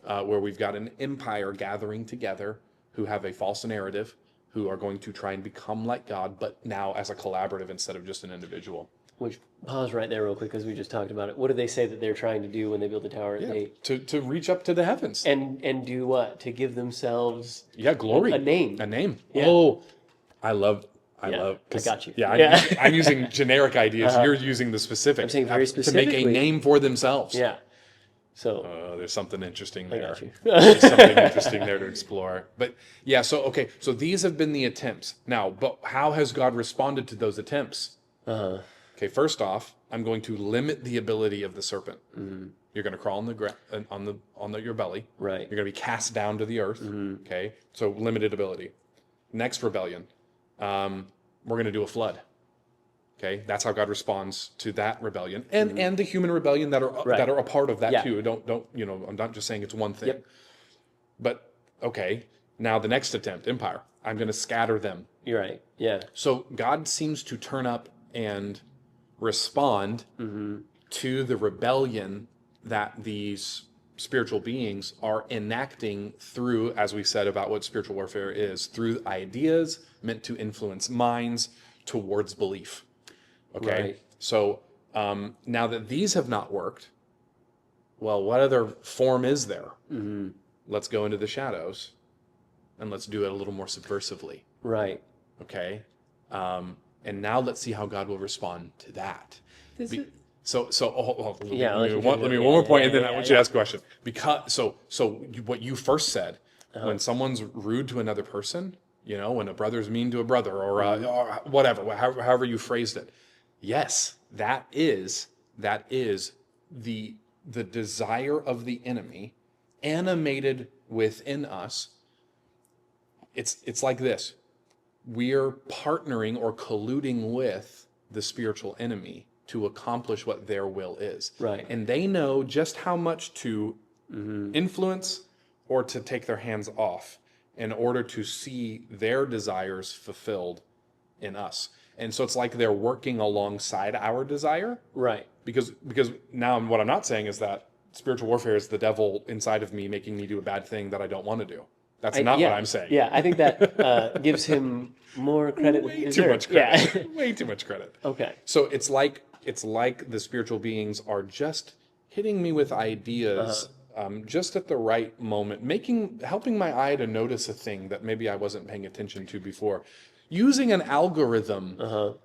S2: where we've got an empire gathering together who have a false narrative, who are going to try and become like God, but now as a collaborative instead of just an individual.
S3: Which, pause right there real quick, because we just talked about it. What do they say that they're trying to do when they build the tower?
S2: To reach up to the heavens.
S3: And do what? To give themselves
S2: glory.
S3: A name.
S2: A name.
S3: Yeah.
S2: Oh, I love.
S3: I got you.
S2: Yeah, I'm using generic ideas. You're using the specific.
S3: I'm saying very specifically.
S2: To make a name for themselves.
S3: Yeah. So
S2: There's something interesting
S3: I
S2: there.
S3: got you.
S2: There's something interesting there to explore. But yeah, okay, so these have been the attempts. Now, but how has God responded to those attempts? Okay, first off, I'm going to limit the ability of the serpent. You're going to crawl on the your belly.
S3: Right.
S2: You're going to be cast down to the earth. Okay, so limited ability. Next rebellion, we're going to do a flood. Okay, that's how God responds to that rebellion, and the human rebellion that are a part of that too. Don't I'm not just saying it's one thing.
S3: Yep.
S2: But okay, now the next attempt, empire. I'm going to scatter them.
S3: You're right. Yeah.
S2: So God seems to turn up and respond to the rebellion that these spiritual beings are enacting through, as we said about what spiritual warfare is, through ideas meant to influence minds towards belief. Okay,
S3: Right.
S2: so now that these have not worked, well, what other form is there? Let's go into the shadows and let's do it a little more subversively.
S3: Right.
S2: Okay, and now let's see how God will respond to that. Let me one more point, and then I want you to ask a question. Because what you first said, when someone's rude to another person, when a brother's mean to a brother, or whatever, however you phrased it, yes, that is the desire of the enemy animated within us. It's like this. We're partnering or colluding with the spiritual enemy to accomplish what their will is.
S3: Right.
S2: And they know just how much to influence or to take their hands off in order to see their desires fulfilled in us. And so it's like they're working alongside our desire.
S3: Right.
S2: Because now what I'm not saying is that spiritual warfare is the devil inside of me making me do a bad thing that I don't want to do. That's not what I'm saying.
S3: Yeah, I think that gives him more credit.
S2: Way too much credit. Yeah. Way too much credit.
S3: Okay.
S2: So it's like the spiritual beings are just hitting me with ideas just at the right moment, helping my eye to notice a thing that maybe I wasn't paying attention to before. Using an algorithm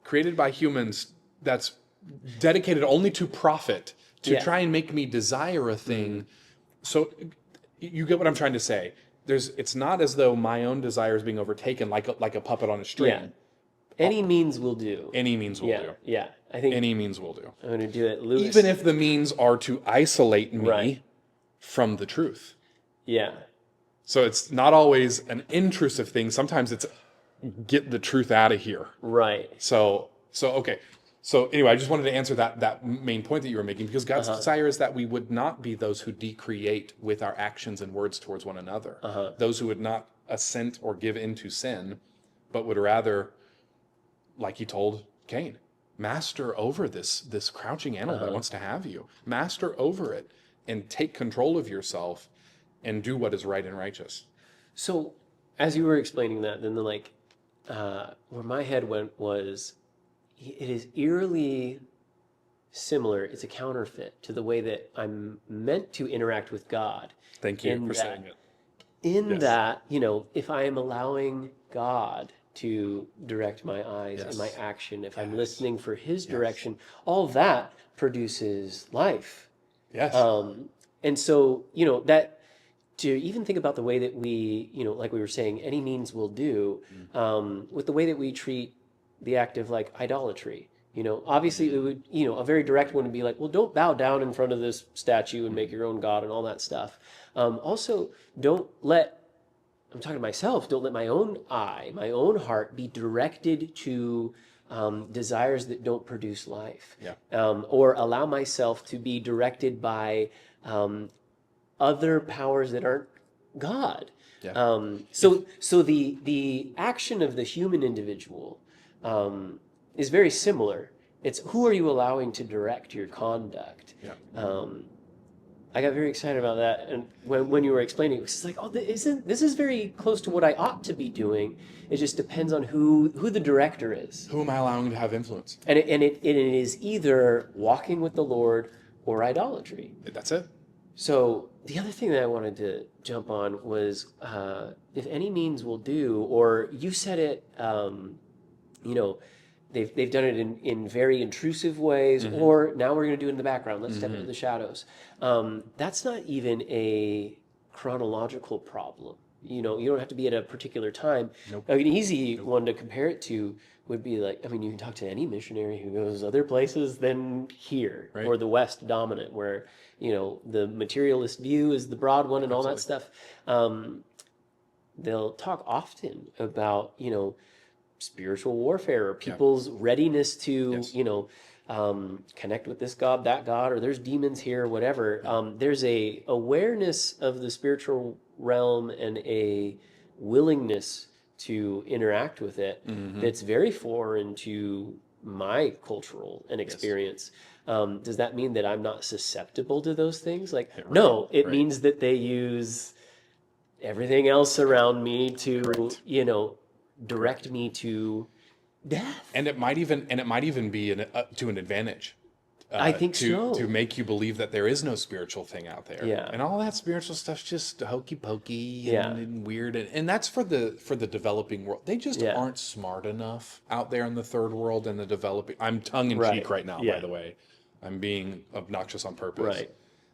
S2: created by humans that's dedicated only to profit to try and make me desire a thing. So you get what I'm trying to say. It's not as though my own desire is being overtaken like a puppet on a string.
S3: Yeah. Any means will do.
S2: Any means will do.
S3: Yeah. I think
S2: any means will do.
S3: I'm going to do it, Lewis.
S2: Even if the means are to isolate me from the truth.
S3: Yeah.
S2: So it's not always an intrusive thing. Sometimes it's get the truth out of here.
S3: Right.
S2: So okay. So anyway, I just wanted to answer that main point that you were making, because God's desire is that we would not be those who decreate with our actions and words towards one another. Those who would not assent or give into sin, but would rather, like he told Cain, master over this crouching animal that wants to have you. Master over it and take control of yourself and do what is right and righteous.
S3: So as you were explaining that, then where my head went was, it is eerily similar. It's a counterfeit to the way that I'm meant to interact with God.
S2: Thank you for saying it.
S3: In that, if I am allowing God to direct my eyes and my action, if I'm listening for his direction, all that produces life.
S2: Yes.
S3: And so, that to even think about the way that we, like we were saying, any means will do, with the way that we treat the act of like idolatry. Obviously it would, a very direct one would be like, well, don't bow down in front of this statue and make your own God and all that stuff. Also, I'm talking to myself, don't let my own eye, my own heart be directed to desires that don't produce life. Or allow myself to be directed by other powers that aren't God. So the action of the human individual is very similar. It's who are you allowing to direct your conduct? I got very excited about that, and when you were explaining, it was like, this is very close to what I ought to be doing. It just depends on who the director is.
S2: Who am I allowing to have influence?
S3: And it is either walking with the Lord or idolatry.
S2: That's it.
S3: So the other thing that I wanted to jump on was, if any means will do, or you said it, they've done it in very intrusive ways, or now we're going to do it in the background. Let's step into the shadows. That's not even a chronological problem. You know, you don't have to be at a particular time.
S2: Nope.
S3: An easy one to compare it to would be like, I mean, you can talk to any missionary who goes other places than here,
S2: Right.
S3: or the West dominant, where, you know, the materialist view is the broad one and all that stuff. They'll talk often about, you know, spiritual warfare or people's readiness to,
S2: Yes.
S3: you know, connect with this God, that God, or there's demons here, whatever. There's a awareness of the spiritual realm and a willingness to interact with it that's very foreign to my cultural and experience. Does that mean that I'm not susceptible to those things? Like, no, it means that they use everything else around me to, you know, direct me to death.
S2: And it might even be to an advantage.
S3: I think so.
S2: To make you believe that there is no spiritual thing out there.
S3: Yeah.
S2: And all that spiritual stuff's just hokey pokey
S3: Yeah.
S2: and weird. And that's for the developing world. They just aren't smart enough out there in the third world and the developing. I'm tongue in cheek right now, by the way. I'm being obnoxious on purpose.
S3: Right.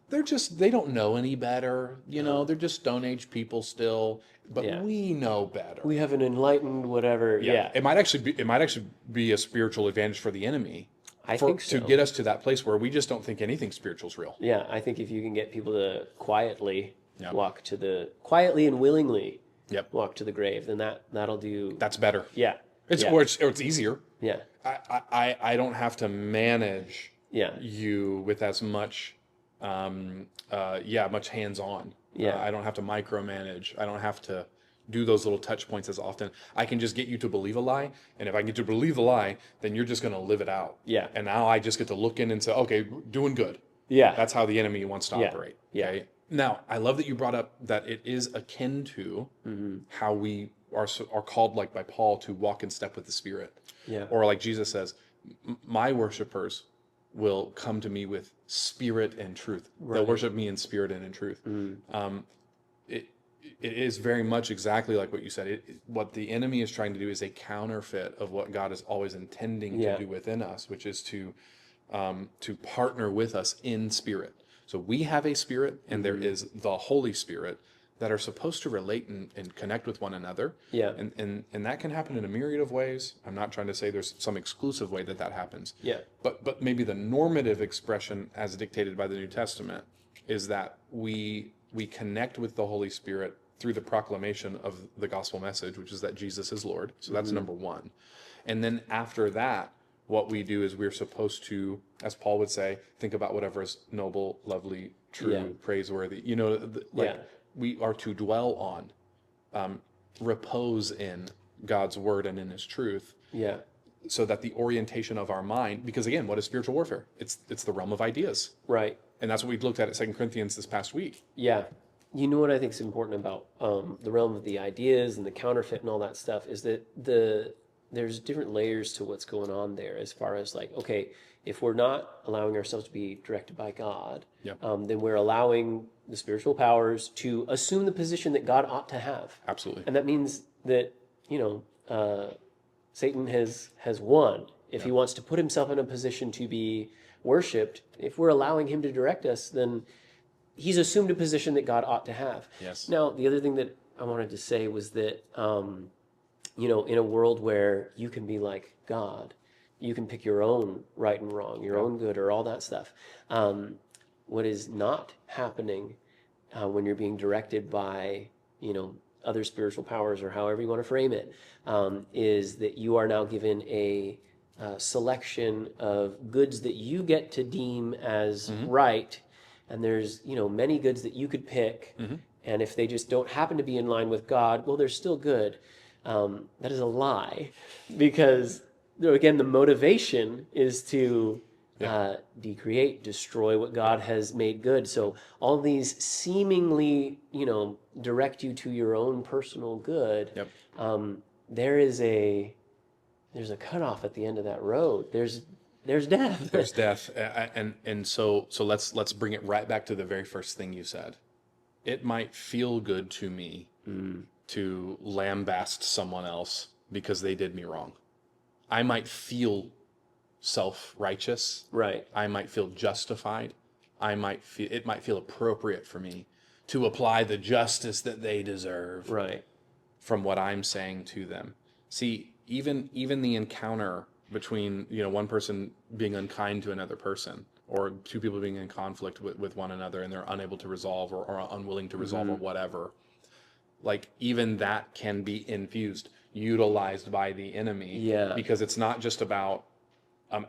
S2: They don't know any better. You know, they're just Stone Age people still. But we know better.
S3: We have an enlightened whatever. Yeah.
S2: It might actually be a spiritual advantage for the enemy.
S3: I think so.
S2: To get us to that place where we just don't think anything spiritual is real.
S3: Yeah, I think if you can get people to quietly quietly and willingly walk to the grave, then that'll do.
S2: That's better.
S3: Yeah.
S2: Or it's easier.
S3: Yeah.
S2: I don't have to manage
S3: Yeah.
S2: you with as much much hands-on.
S3: Yeah.
S2: I don't have to micromanage. I don't have to do those little touch points as often. I can just get you to believe a lie, and if I get you to believe the lie, then you're just going to live it out.
S3: Yeah.
S2: And now I just get to look in and say, okay, doing good.
S3: Yeah.
S2: That's how the enemy wants to operate.
S3: Yeah.
S2: Okay? Now, I love that you brought up that it is akin to how we are called, like by Paul, to walk in step with the Spirit.
S3: Yeah.
S2: Or like Jesus says, my worshipers will come to me with spirit and truth. They'll worship me in spirit and in truth. It is very much exactly like what you said. What the enemy is trying to do is a counterfeit of what God is always intending to do within us, which is to partner with us in spirit. So we have a spirit, and there is the Holy Spirit that are supposed to relate and connect with one another.
S3: Yeah.
S2: And that can happen in a myriad of ways. I'm not trying to say there's some exclusive way that happens.
S3: Yeah.
S2: But maybe the normative expression as dictated by the New Testament is that we connect with the Holy Spirit through the proclamation of the gospel message, which is that Jesus is Lord. So that's number one. And then after that, what we do is we're supposed to, as Paul would say, think about whatever is noble, lovely, true, praiseworthy. You know, we are to dwell on, repose in God's word and in his truth.
S3: Yeah.
S2: So that the orientation of our mind, because again, what is spiritual warfare? It's the realm of ideas.
S3: Right.
S2: And that's what we looked at 2 Corinthians this past week.
S3: Yeah. You know what I think is important about the realm of the ideas and the counterfeit and all that stuff is that there's different layers to what's going on there, as far as like, okay, if we're not allowing ourselves to be directed by God, then we're allowing the spiritual powers to assume the position that God ought to have.
S2: Absolutely.
S3: And that means that, you know, Satan has won. If he wants to put himself in a position to be worshipped, if we're allowing him to direct us, then he's assumed a position that God ought to have.
S2: Yes.
S3: Now, the other thing that I wanted to say was that, you know, in a world where you can be like God, you can pick your own right and wrong, your own good, or all that stuff. What is not happening when you're being directed by, you know, other spiritual powers, or however you want to frame it, is that you are now given a selection of goods that you get to deem as right. And there's, you know, many goods that you could pick. And if they just don't happen to be in line with God, well, they're still good. That is a lie, because, again, the motivation is to decreate, destroy what God has made good. So all these seemingly, you know, direct you to your own personal good. There's a cutoff at the end of that road. There's death.
S2: There's death. And so let's bring it right back to the very first thing you said. It might feel good to me to lambaste someone else because they did me wrong. I might feel self-righteous.
S3: Right.
S2: I might feel justified. It might feel appropriate for me to apply the justice that they deserve
S3: Right.
S2: from what I'm saying to them. See, even the encounter between, one person being unkind to another person, or two people being in conflict with one another, and they're unable to resolve, or unwilling to resolve, or whatever, like even that can be utilized by the enemy.
S3: Yeah.
S2: Because it's not just about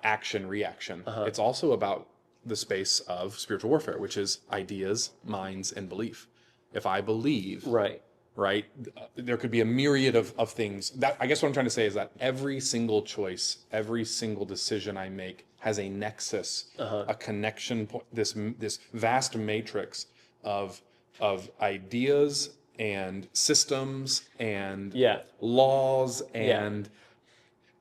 S2: action reaction. It's also about the space of spiritual warfare, which is ideas, minds, and belief. If I believe,
S3: Right.
S2: there could be a myriad of things. That, I guess what I'm trying to say is that every single choice, every single decision I make has a nexus, a connection point, this vast matrix of ideas and systems and laws and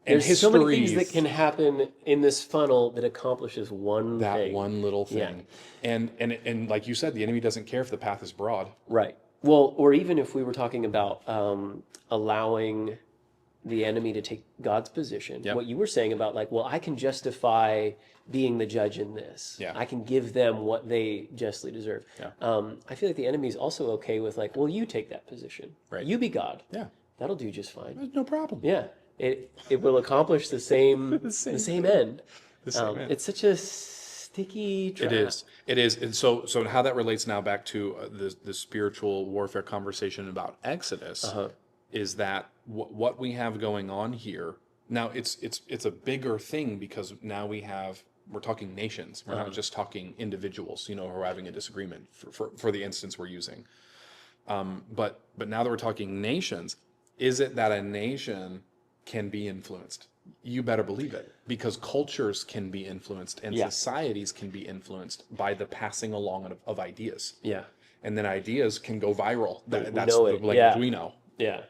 S3: There's so many things that can happen in this funnel that accomplishes one thing.
S2: One little thing. And like you said, the enemy doesn't care if the path is broad.
S3: Right. Well, or even if we were talking about allowing the enemy to take God's position, what you were saying about like, well, I can justify being the judge in this.
S2: Yeah.
S3: I can give them what they justly deserve.
S2: Yeah.
S3: I feel like the enemy is also okay with like, well, you take that position.
S2: Right.
S3: You be God.
S2: Yeah.
S3: That'll do just fine.
S2: There's no problem.
S3: Yeah. It will accomplish the same
S2: The same
S3: the same end.
S2: The same end.
S3: It's such a sticky trap.
S2: It is. And so how that relates now back to the spiritual warfare conversation about Exodus is that what we have going on here now, it's a bigger thing because now we're talking nations. We're not just talking individuals, who are having a disagreement for the instance we're using. But now that we're talking nations, is it that a nation can be influenced? You better believe it, because cultures can be influenced and societies can be influenced by the passing along of ideas.
S3: Yeah.
S2: And then ideas can go viral. That's
S3: know
S2: the
S3: it.
S2: language we know.
S3: Yeah.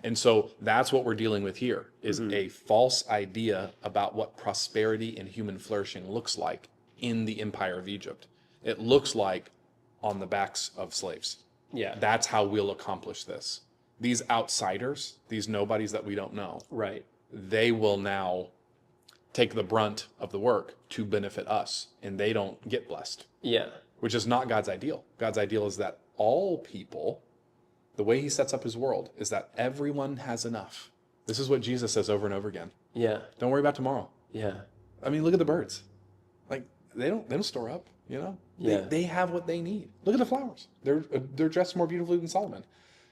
S2: And so that's what we're dealing with here is a false idea about what prosperity and human flourishing looks like in the empire of Egypt. It looks like on the backs of slaves.
S3: Yeah.
S2: That's how we'll accomplish this. These outsiders, these nobodies that we don't know,
S3: Right.
S2: they will now take the brunt of the work to benefit us, and they don't get blessed.
S3: Yeah.
S2: Which is not God's ideal. God's ideal is that all people, the way he sets up his world, is that everyone has enough. This is what Jesus says over and over again.
S3: Yeah.
S2: Don't worry about tomorrow.
S3: Yeah.
S2: I mean, look at the birds. Like they don't store up,
S3: Yeah.
S2: They have what they need. Look at the flowers. They're dressed more beautifully than Solomon.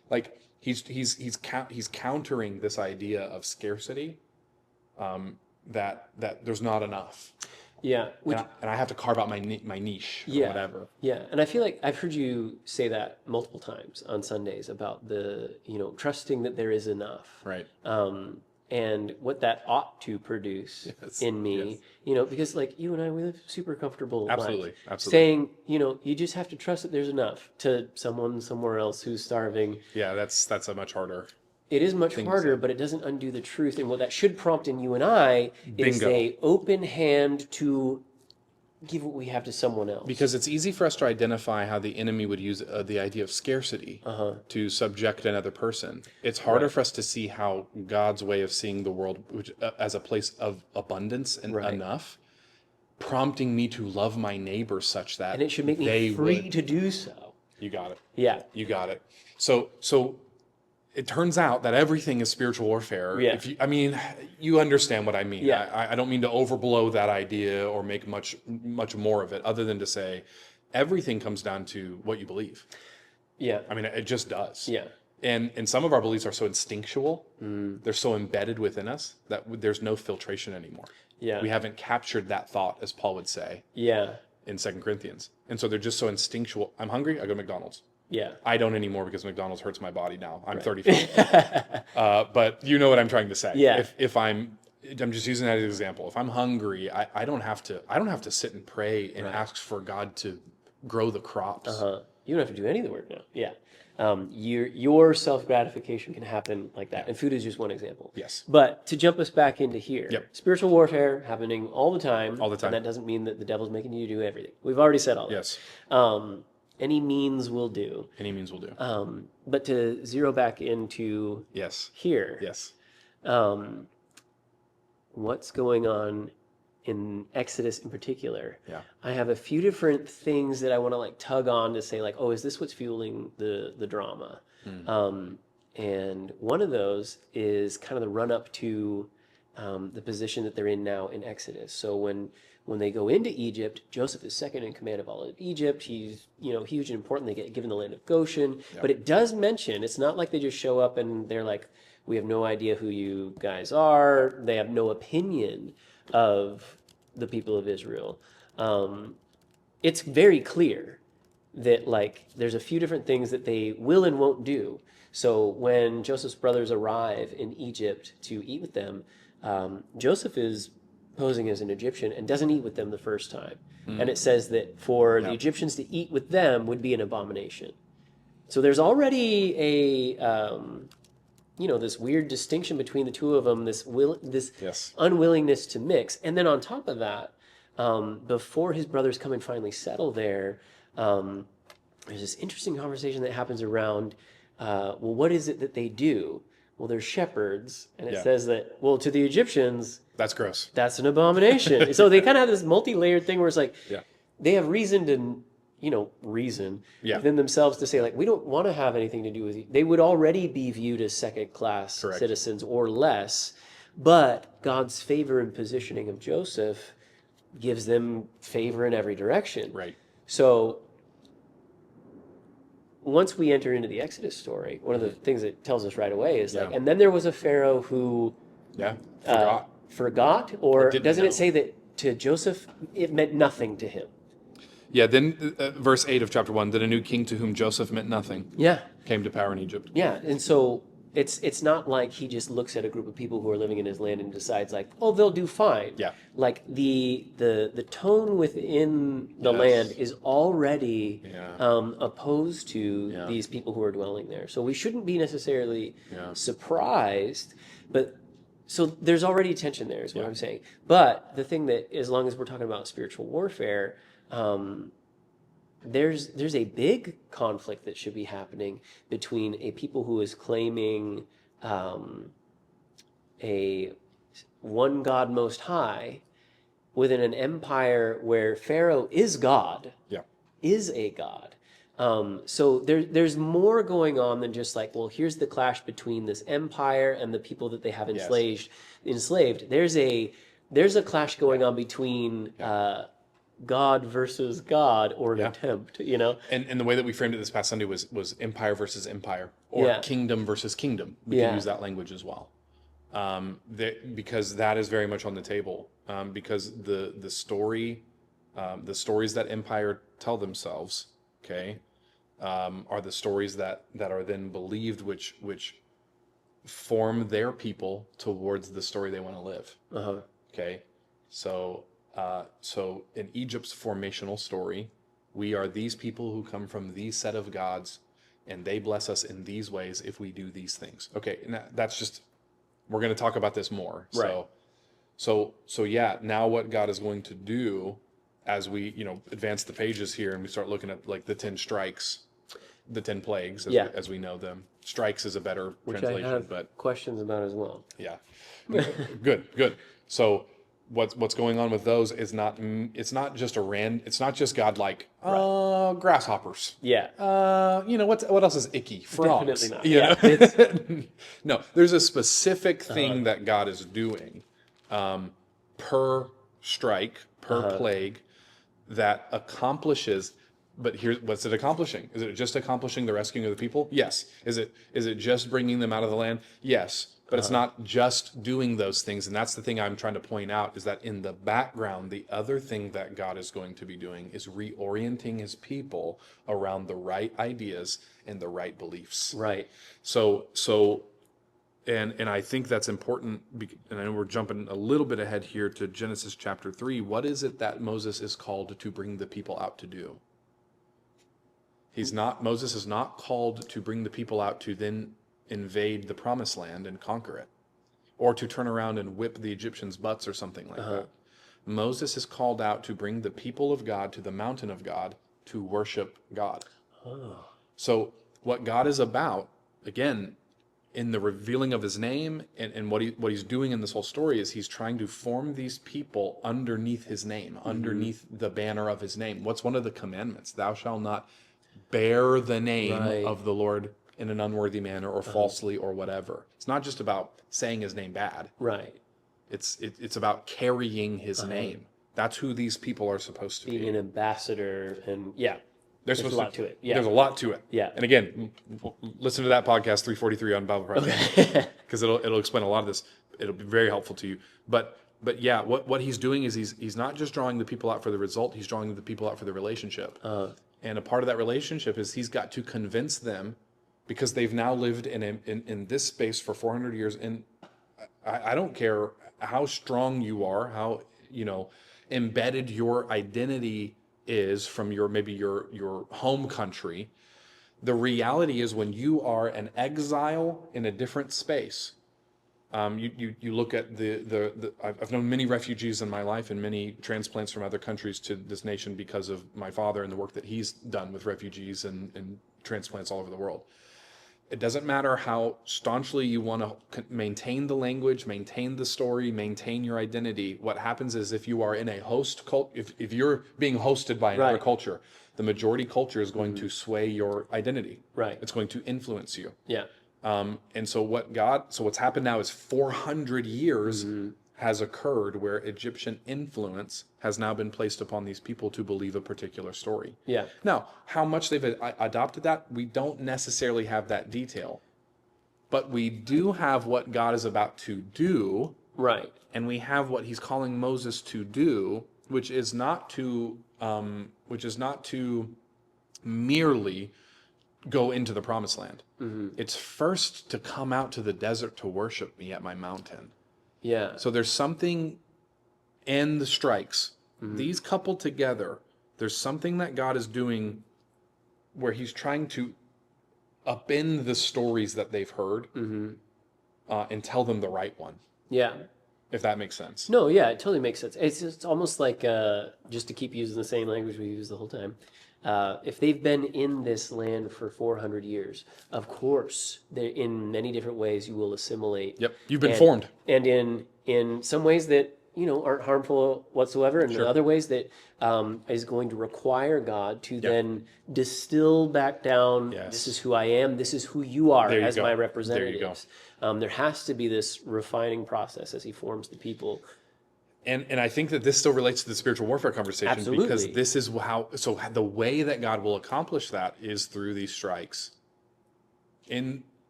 S2: Like he's countering this idea of scarcity, that there's not enough.
S3: Yeah.
S2: And I have to carve out my niche or whatever.
S3: Yeah. And I feel like I've heard you say that multiple times on Sundays about the, trusting that there is enough.
S2: Right.
S3: And what that ought to produce in me, because like you and I, we live super comfortable
S2: Absolutely.
S3: lives.
S2: Absolutely.
S3: Saying, you just have to trust that there's enough to someone somewhere else who's starving.
S2: Yeah, that's a much harder.
S3: It is much harder, but it doesn't undo the truth. And what that should prompt in you and I is a open hand to give what we have to someone else.
S2: Because it's easy for us to identify how the enemy would use the idea of scarcity to subject another person. It's harder for us to see how God's way of seeing the world as a place of abundance and enough, prompting me to love my neighbor such that
S3: and it should make me free to do so.
S2: You got it.
S3: Yeah.
S2: You got it. So it turns out that everything is spiritual warfare.
S3: Yeah.
S2: You understand what I mean.
S3: Yeah.
S2: I don't mean to overblow that idea or make much more of it, other than to say everything comes down to what you believe.
S3: Yeah.
S2: It just does.
S3: Yeah.
S2: And some of our beliefs are so instinctual, they're so embedded within us that there's no filtration anymore.
S3: Yeah.
S2: We haven't captured that thought, as Paul would say.
S3: Yeah.
S2: In 2 Corinthians. And so they're just so instinctual. I'm hungry, I go to McDonald's.
S3: Yeah.
S2: I don't anymore because McDonald's hurts my body now. I'm 35. But you know what I'm trying to say.
S3: Yeah.
S2: If I'm just using that as an example. If I'm hungry, I don't have to sit and pray and ask for God to grow the crops.
S3: You don't have to do any of the work now. Yeah. Your self-gratification can happen like that. And food is just one example.
S2: Yes.
S3: But to jump us back into here, spiritual warfare happening all the time.
S2: All the time.
S3: And that doesn't mean that the devil's making you do everything. We've already said all that.
S2: Yes.
S3: Any means will do.
S2: Any means will do.
S3: But to zero back into
S2: yes.
S3: here.
S2: Yes.
S3: what's going on in Exodus in particular,
S2: Yeah.
S3: I have a few different things that I want to like tug on to say like, oh, is this what's fueling the drama? And one of those is kind of the run up to the position that they're in now in Exodus. So when they go into Egypt, Joseph is second in command of all of Egypt. He's, huge and important. They get given the land of Goshen.
S2: Yep.
S3: But it does mention, it's not like they just show up and they're like, we have no idea who you guys are. They have no opinion of the people of Israel. It's very clear that like there's a few different things that they will and won't do. So when Joseph's brothers arrive in Egypt to eat with them, Joseph is posing as an Egyptian and doesn't eat with them the first time. And it says that for the Egyptians to eat with them would be an abomination. So there's already a this weird distinction between the two of them, this
S2: Yes.
S3: unwillingness to mix. And then on top of that, before his brothers come and finally settle there, there's this interesting conversation that happens around, what is it that they do? Well, they're shepherds, and it says that, well, to the Egyptians,
S2: That's gross.
S3: that's an abomination. So they kind of have this multi-layered thing where it's like,
S2: Yeah.
S3: they have reason to, reason within themselves to say, like, we don't want to have anything to do with you. They would already be viewed as second-class
S2: Correct.
S3: citizens or less, but God's favor and positioning of Joseph gives them favor in every direction.
S2: Right.
S3: So once we enter into the Exodus story, one of the things it tells us right away is like, and then there was a Pharaoh who forgot, or doesn't it say that to Joseph it meant nothing to him?
S2: Yeah, then verse 8 of chapter 1, then a new king to whom Joseph meant nothing came to power in Egypt.
S3: Yeah, and so it's not like he just looks at a group of people who are living in his land and decides like, oh, they'll do fine.
S2: Yeah.
S3: Like the tone within the land is already opposed to these people who are dwelling there. So we shouldn't be necessarily surprised, but so there's already tension there is what I'm saying. But the thing that, as long as we're talking about spiritual warfare, there's a big conflict that should be happening between a people who is claiming a one God most high within an empire where Pharaoh is God, is a God. So there's more going on than just like, well, here's the clash between this empire and the people that they have enslaved. There's a clash going on between God versus God, or an attempt,
S2: And the way that we framed it this past Sunday was empire versus empire, or kingdom versus kingdom. We can use that language as well, because that is very much on the table. Because the stories that empire tell themselves, are the stories that are then believed, which form their people towards the story they want to live. Okay, so in Egypt's formational story, we are these people who come from these set of gods, and they bless us in these ways if we do these things. Okay, and that's just, we're going to talk about this more.
S3: Right.
S2: So now what God is going to do as we, advance the pages here and we start looking at like the 10 strikes, the 10 plagues as we know them. Strikes is a better translation,
S3: I have
S2: but
S3: questions about as well.
S2: Yeah. Good. So what's going on with those is it's not just God like grasshoppers.
S3: Yeah.
S2: What else is icky? Frogs.
S3: Definitely not.
S2: No, there's a specific thing that God is doing per strike, per plague, that accomplishes. But here's what's it accomplishing? Is it just accomplishing the rescuing of the people? Yes. Is it just bringing them out of the land? Yes. But it's not just doing those things. And that's the thing I'm trying to point out, is that in the background, the other thing that God is going to be doing is reorienting his people around the right ideas and the right beliefs.
S3: Right.
S2: So and I think that's important, and I know we're jumping a little bit ahead here to Genesis chapter 3. What is it that Moses is called to bring the people out to do? Moses is not called to bring the people out to then invade the promised land and conquer it, or to turn around and whip the Egyptians' butts or something like that. Moses is called out to bring the people of God to the mountain of God to worship God. So what God is about, again, in the revealing of his name and what he's doing in this whole story is he's trying to form these people underneath his name, underneath the banner of his name. What's one of the commandments? Thou shalt not bear the name
S3: Right.
S2: of the Lord in an unworthy manner or falsely or whatever. It's not just about saying his name bad.
S3: Right.
S2: It's about carrying his name. That's who these people are supposed to
S3: Being
S2: be.
S3: an ambassador, and
S2: There's
S3: a lot to it. Yeah.
S2: There's a lot to it.
S3: Yeah.
S2: And again, listen to that podcast 343 on Bible Project because it'll explain a lot of this. It'll be very helpful to you. But yeah, what he's doing is he's not just drawing the people out for the result. He's drawing the people out for the relationship. And a part of that relationship is he's got to convince them because they've now lived in this space for 400 years. And I don't care how strong you are, how embedded your identity is from your home country. The reality is when you are an exile in a different space, you look at I've known many refugees in my life and many transplants from other countries to this nation because of my father and the work that he's done with refugees and transplants all over the world. It doesn't matter how staunchly you want to maintain the language, maintain the story, maintain your identity. What happens is if you are in a host cult, if you're being hosted by another culture, the majority culture is going to sway your identity.
S3: Right.
S2: It's going to influence you.
S3: Yeah.
S2: And so what's happened now is 400 years has occurred where Egyptian influence has now been placed upon these people to believe a particular story.
S3: Yeah.
S2: Now, how much they've adopted that, we don't necessarily have that detail. But we do have what God is about to do.
S3: Right.
S2: And we have what he's calling Moses to do, which is not to merely go into the promised land. It's first to come out to the desert to worship me at my mountain.
S3: Yeah.
S2: So there's something in the strikes. These coupled together, there's something that God is doing where he's trying to upend the stories that they've heard and tell them the right one.
S3: Yeah.
S2: If that makes sense.
S3: No, yeah, it totally makes sense. It's almost like, just to keep using the same language we use the whole time, if they've been in this land for 400 years, of course, in many different ways you will assimilate.
S2: Yep, you've been formed.
S3: And in some ways that, aren't harmful whatsoever, and in other ways that is going to require God to then distill back down, this is who I am, this is who you are as my representatives. There has to be this refining process as he forms the people.
S2: And I think that this still relates to the spiritual warfare conversation.
S3: Absolutely.
S2: Because this is so the way that God will accomplish that is through these strikes.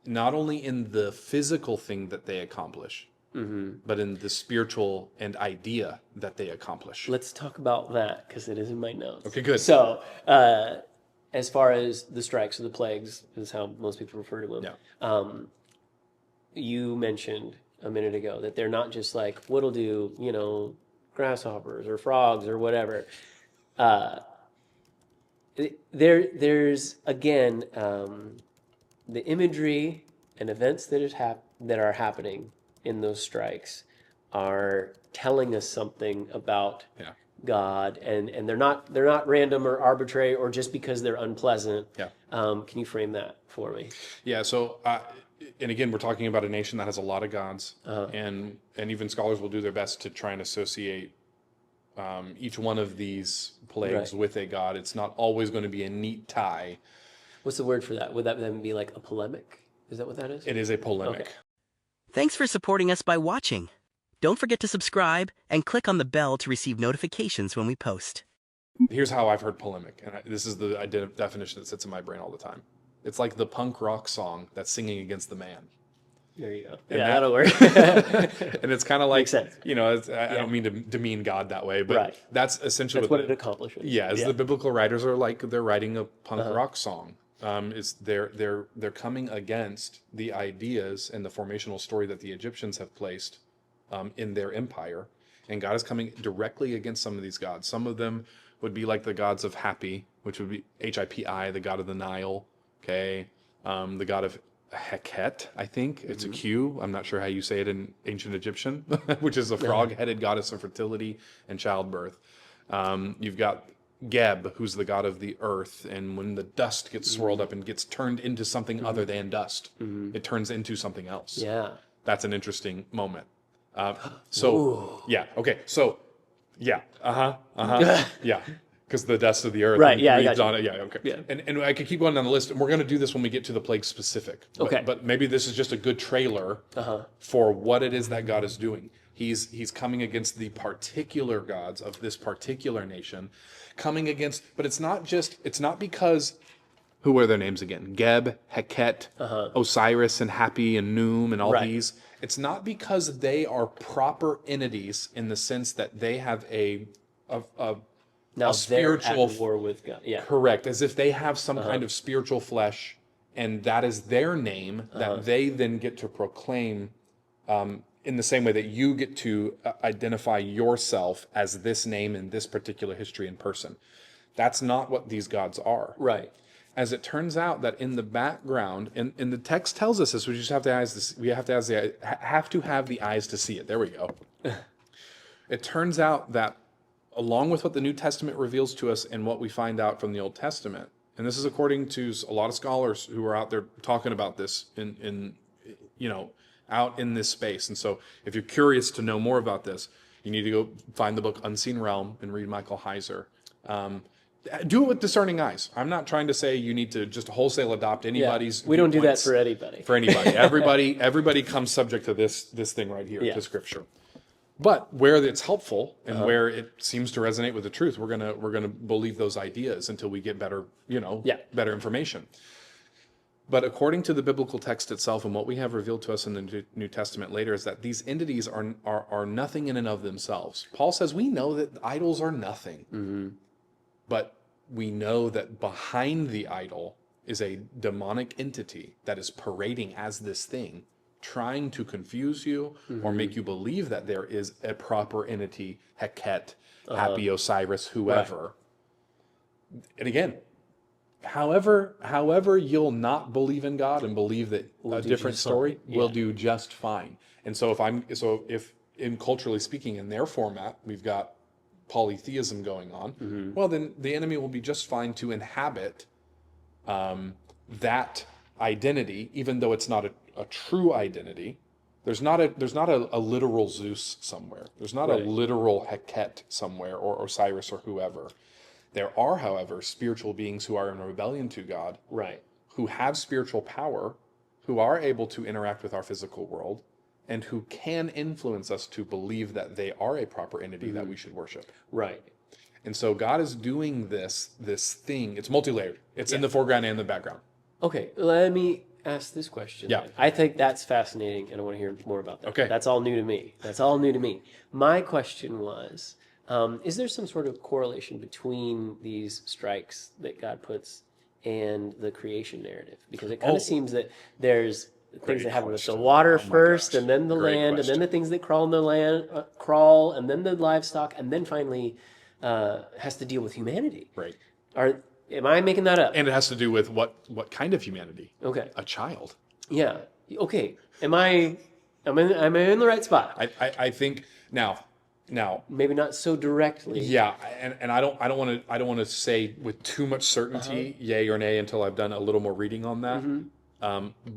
S2: Not only in the physical thing that they accomplish, but in the spiritual and idea that they accomplish.
S3: Let's talk about that because it is in my notes.
S2: Okay, good.
S3: So, as far as the strikes or the plagues is how most people refer to them. You mentioned a minute ago that they're not just like, what'll do, grasshoppers or frogs or whatever. There's again, the imagery and events that are happening in those strikes are telling us something about God, and they're not random or arbitrary or just because they're unpleasant. Can you frame that for me?
S2: Yeah. So. And again, we're talking about a nation that has a lot of gods, and even scholars will do their best to try and associate each one of these plagues with a god. It's not always going to be a neat tie.
S3: What's the word for that? Would that then be like a polemic? Is that what that is?
S2: It is a polemic.
S3: Okay.
S1: Thanks for supporting us by watching. Don't forget to subscribe and click on the bell to receive notifications when we post.
S2: Here's how I've heard polemic, and this is the definition that sits in my brain all the time. It's like the punk rock song that's singing against the man.
S3: There you go.
S2: And
S3: that'll work.
S2: And it's kind of like,
S3: Makes sense.
S2: I don't mean to demean God that way, but that's essentially
S3: what it accomplishes.
S2: Yeah, the biblical writers are like they're writing a punk rock song. They're coming against the ideas and the formational story that the Egyptians have placed in their empire, and God is coming directly against some of these gods. Some of them would be like the gods of Hapi, which would be Hipi, the god of the Nile. Okay, the god of Heket, I think. It's a Q. I'm not sure how you say it in ancient Egyptian, which is a frog-headed goddess of fertility and childbirth. You've got Geb, who's the god of the earth, and when the dust gets swirled up and gets turned into something other than dust, it turns into something else.
S3: Yeah.
S2: That's an interesting moment. Yeah, okay, so, yeah, yeah, because the dust of the earth
S3: Right, yeah, I
S2: breathed
S3: got
S2: on it. Yeah, okay.
S3: Yeah.
S2: And I could keep going down the list, and we're going to do this when we get to the plague specific.
S3: Okay.
S2: But maybe this is just a good trailer for what it is that God is doing. He's coming against the particular gods of this particular nation, but it's not because, who are their names again? Geb, Heket, Osiris, and Hapi, and Noom, and all these. It's not because they are proper entities in the sense that they have
S3: Now
S2: spiritual
S3: they're at war with God. Yeah.
S2: correct, as if they have some kind of spiritual flesh, and that is their name that they then get to proclaim, in the same way that you get to identify yourself as this name in this particular history and person. That's not what these gods are.
S3: Right.
S2: As it turns out that in the background, and the text tells us this, we just have to have the eyes to see it. There we go. It turns out that along with what the New Testament reveals to us and what we find out from the Old Testament, and this is according to a lot of scholars who are out there talking about this out in this space. And so if you're curious to know more about this, you need to go find the book Unseen Realm and read Michael Heiser. Do it with discerning eyes. I'm not trying to say you need to just wholesale adopt anybody's.
S3: We don't do that
S2: viewpoints.
S3: for anybody.
S2: Everybody comes subject to this thing right here, to Scripture. But where it's helpful and where it seems to resonate with the truth, we're gonna believe those ideas until we get better information. But according to the biblical text itself and what we have revealed to us in the New Testament later is that these entities are nothing in and of themselves. Paul says we know that idols are nothing, but we know that behind the idol is a demonic entity that is parading as this thing, trying to confuse you or make you believe that there is a proper entity, Heket, Hapi, Osiris, whoever. Right. And again, however you'll not believe in God and believe that a different story will do just fine. And so if in culturally speaking in their format, we've got polytheism going on, well, then the enemy will be just fine to inhabit that identity, even though it's not a true identity. There's not a literal Zeus somewhere. There's not a literal Heket somewhere, or Osiris, or whoever. There are, however, spiritual beings who are in rebellion to God, who have spiritual power, who are able to interact with our physical world, and who can influence us to believe that they are a proper entity that we should worship. Right. And so God is doing this thing. It's multi-layered. It's in the foreground and the background.
S3: Okay, let me ask this question.
S2: Yeah.
S3: Then. I think that's fascinating, and I want to hear more about that.
S2: Okay.
S3: That's all new to me. My question was, is there some sort of correlation between these strikes that God puts and the creation narrative? Because it kind of seems that there's things that happen with the water first, and then the land, and then the things that crawl in the land, and then the livestock, and then finally has to deal with humanity.
S2: Right.
S3: Am I making that up?
S2: And it has to do with what kind of humanity?
S3: Okay.
S2: A child.
S3: Yeah. Okay. Am I in the right spot?
S2: I think now
S3: Maybe not so directly.
S2: Yeah, and I don't want to say with too much certainty yay or nay until I've done a little more reading on that.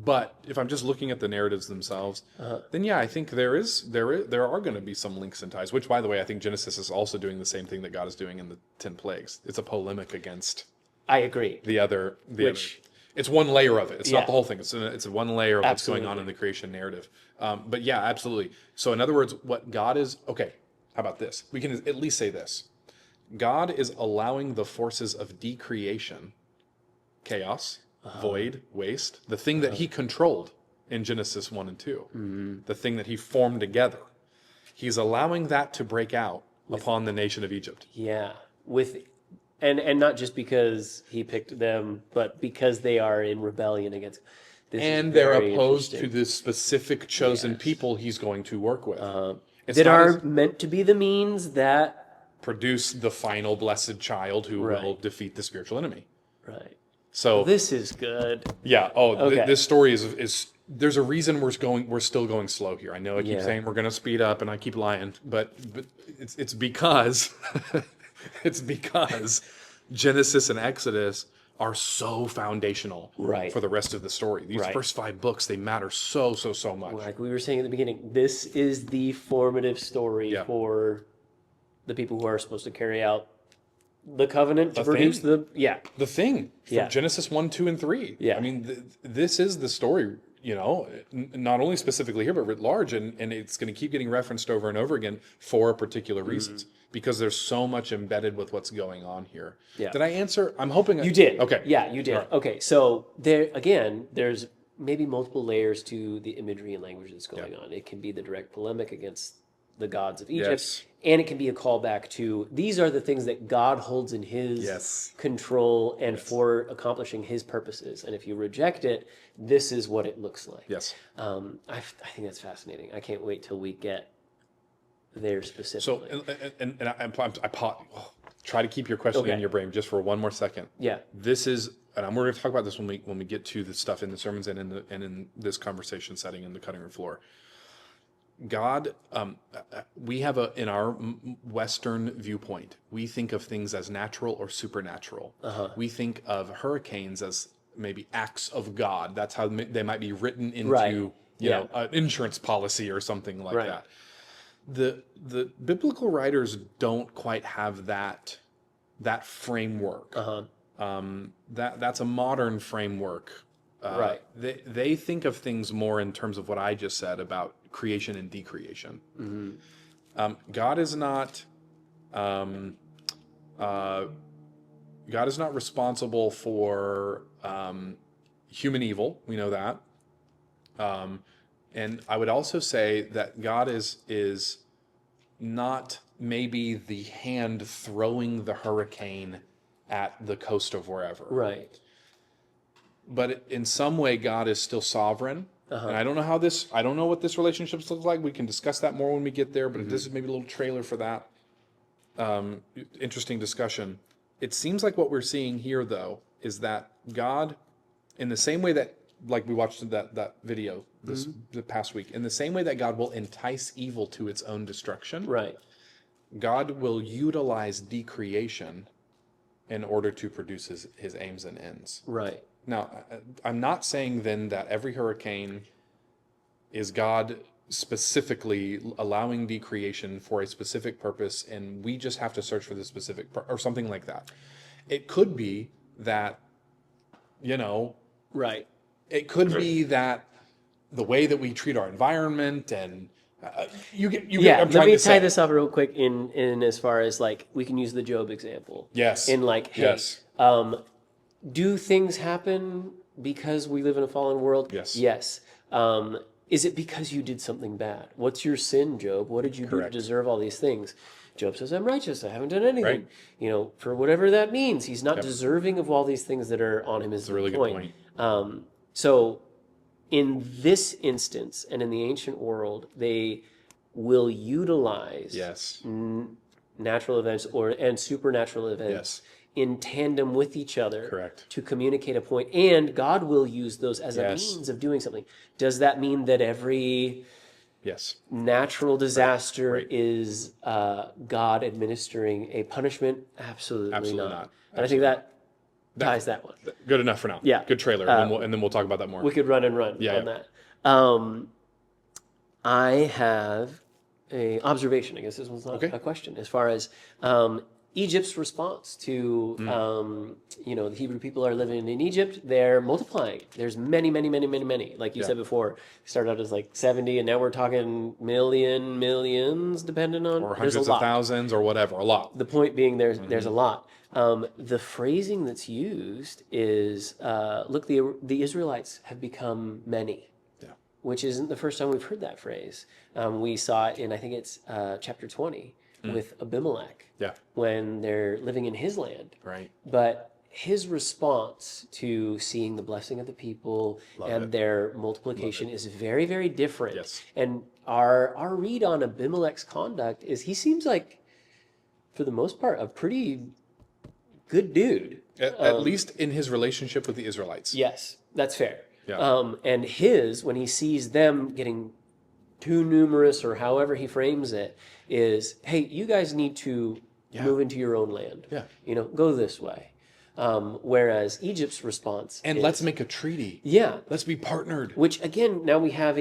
S2: But if I'm just looking at the narratives themselves, then yeah, I think there are going to be some links and ties. Which, by the way, I think Genesis is also doing the same thing that God is doing in the 10 plagues. It's a polemic against.
S3: I agree.
S2: The other. It's one layer of it. It's not the whole thing. It's one layer of what's going on in the creation narrative. But yeah, absolutely. So in other words, what God is okay. How about this? We can at least say this: God is allowing the forces of decreation, chaos, void, waste, the thing that he controlled in Genesis 1 and 2, the thing that he formed together. He's allowing that to break out upon the nation of Egypt.
S3: Yeah. And not just because he picked them, but because they are in rebellion against.
S2: And they're opposed to the specific chosen people he's going to work with.
S3: That are meant to be the means that
S2: produce the final blessed child who will defeat the spiritual enemy.
S3: Right.
S2: So
S3: this is good.
S2: Yeah. This story is there's a reason we're still going slow here. I know I keep saying we're going to speed up, and I keep lying, but it's because It's because Genesis and Exodus are so foundational
S3: Right.
S2: for the rest of the story. These
S3: Right.
S2: first 5 books, they matter so much.
S3: Like we were saying at the beginning, this is the formative story
S2: Yeah.
S3: for the people who are supposed to carry out the covenant to
S2: The
S3: produce
S2: thing.
S3: yeah.
S2: The thing from
S3: Yeah.
S2: Genesis 1, 2, and 3.
S3: Yeah.
S2: I mean, this is the story, not only specifically here, but writ large. And it's going to keep getting referenced over and over again for particular reasons because there's so much embedded with what's going on here.
S3: Yeah.
S2: Did I answer? I'm hoping
S3: You did.
S2: Okay.
S3: Yeah, you did.
S2: All right.
S3: Okay, so there's maybe multiple layers to the imagery and language that's going on. It can be the direct polemic against the gods of Egypt,
S2: Yes.
S3: and it can be a callback to these are the things that God holds in his
S2: Yes.
S3: control and for accomplishing his purposes. And if you reject it, this is what it looks like.
S2: Yes.
S3: I think that's fascinating. I can't wait till we get there
S2: So,
S3: specifically.
S2: try to keep your question
S3: Okay.
S2: in your brain just for one more second.
S3: Yeah.
S2: This is, and we're going to talk about this when we get to the stuff in the sermons and in this conversation setting in the cutting room floor. God, we have in our Western viewpoint, we think of things as natural or supernatural. We think of hurricanes as maybe acts of God. That's how they might be written into,
S3: Right.
S2: you know, an insurance policy or something like
S3: Right.
S2: that. The biblical writers don't quite have that framework. That's a modern framework.
S3: Right.
S2: They think of things more in terms of what I just said about creation and decreation. God is not responsible for human evil. We know that. And I would also say that God is not maybe the hand throwing the hurricane at the coast of wherever.
S3: Right.
S2: But in some way, God is still sovereign. And I don't know what this relationship looks like. We can discuss that more when we get there, but this is maybe a little trailer for that. Interesting discussion. It seems like what we're seeing here, though, is that God, in the same way that, like we watched that video the past week, in the same way that God will entice evil to its own destruction,
S3: Right.
S2: God will utilize decreation in order to produce his aims and ends.
S3: Right.
S2: Now, I'm not saying then that every hurricane is God specifically allowing decreation for a specific purpose, and we just have to search for the specific or something like that. It could be that,
S3: Right.
S2: it could be that the way that we treat our environment and you get what I'm
S3: Let
S2: trying
S3: me
S2: to
S3: tie
S2: say.
S3: this up real quick in as far as like we can use the Job example.
S2: Yes.
S3: In like, hey,
S2: Yes.
S3: do things happen because we live in a fallen world?
S2: Yes.
S3: Yes. Is it because you did something bad? What's your sin, Job? What did you do
S2: Correct.
S3: to deserve all these things? Job says, I'm righteous. I haven't done anything.
S2: Right.
S3: For whatever that means. He's not deserving of all these things that are on him is
S2: That's a really good point.
S3: So in this instance and in the ancient world, they will utilize
S2: Yes.
S3: natural events and supernatural events
S2: Yes.
S3: in tandem with each other
S2: Correct.
S3: to communicate a point, and God will use those as a
S2: Yes.
S3: means of doing something. Does that mean that every
S2: Yes.
S3: natural disaster
S2: Right.
S3: is God administering a punishment? Absolutely not. And I think that ties that one.
S2: Good enough for now.
S3: Yeah.
S2: Good trailer. And then we'll talk about that more.
S3: We could run and run
S2: Yeah,
S3: on that. I have a observation. I guess this one's not a question. As far as Egypt's response to, the Hebrew people are living in Egypt. They're multiplying. There's many. Like you said before, it started out as like 70, and now we're talking millions, depending on.
S2: Or
S3: There's a
S2: hundreds
S3: lot.
S2: of thousands or whatever. A lot.
S3: The point being, there's a lot. The phrasing that's used is, look, the Israelites have become many. Which isn't the first time we've heard that phrase. We saw it in, I think it's chapter 20 with Abimelech.
S2: Yeah.
S3: When they're living in his land.
S2: Right.
S3: But his response to seeing the blessing of the people their multiplication is very, very different.
S2: Yes.
S3: And our read on Abimelech's conduct is he seems like, for the most part, a pretty good dude.
S2: At least in his relationship with the Israelites.
S3: Yes, that's fair.
S2: Yeah.
S3: And when he sees them getting too numerous, or however he frames it, is, hey, you guys need to move into your own land.
S2: Yeah.
S3: Go this way. Whereas Egypt's response
S2: And
S3: is,
S2: let's make a treaty.
S3: yeah,
S2: Let's be partnered.
S3: which again, now we have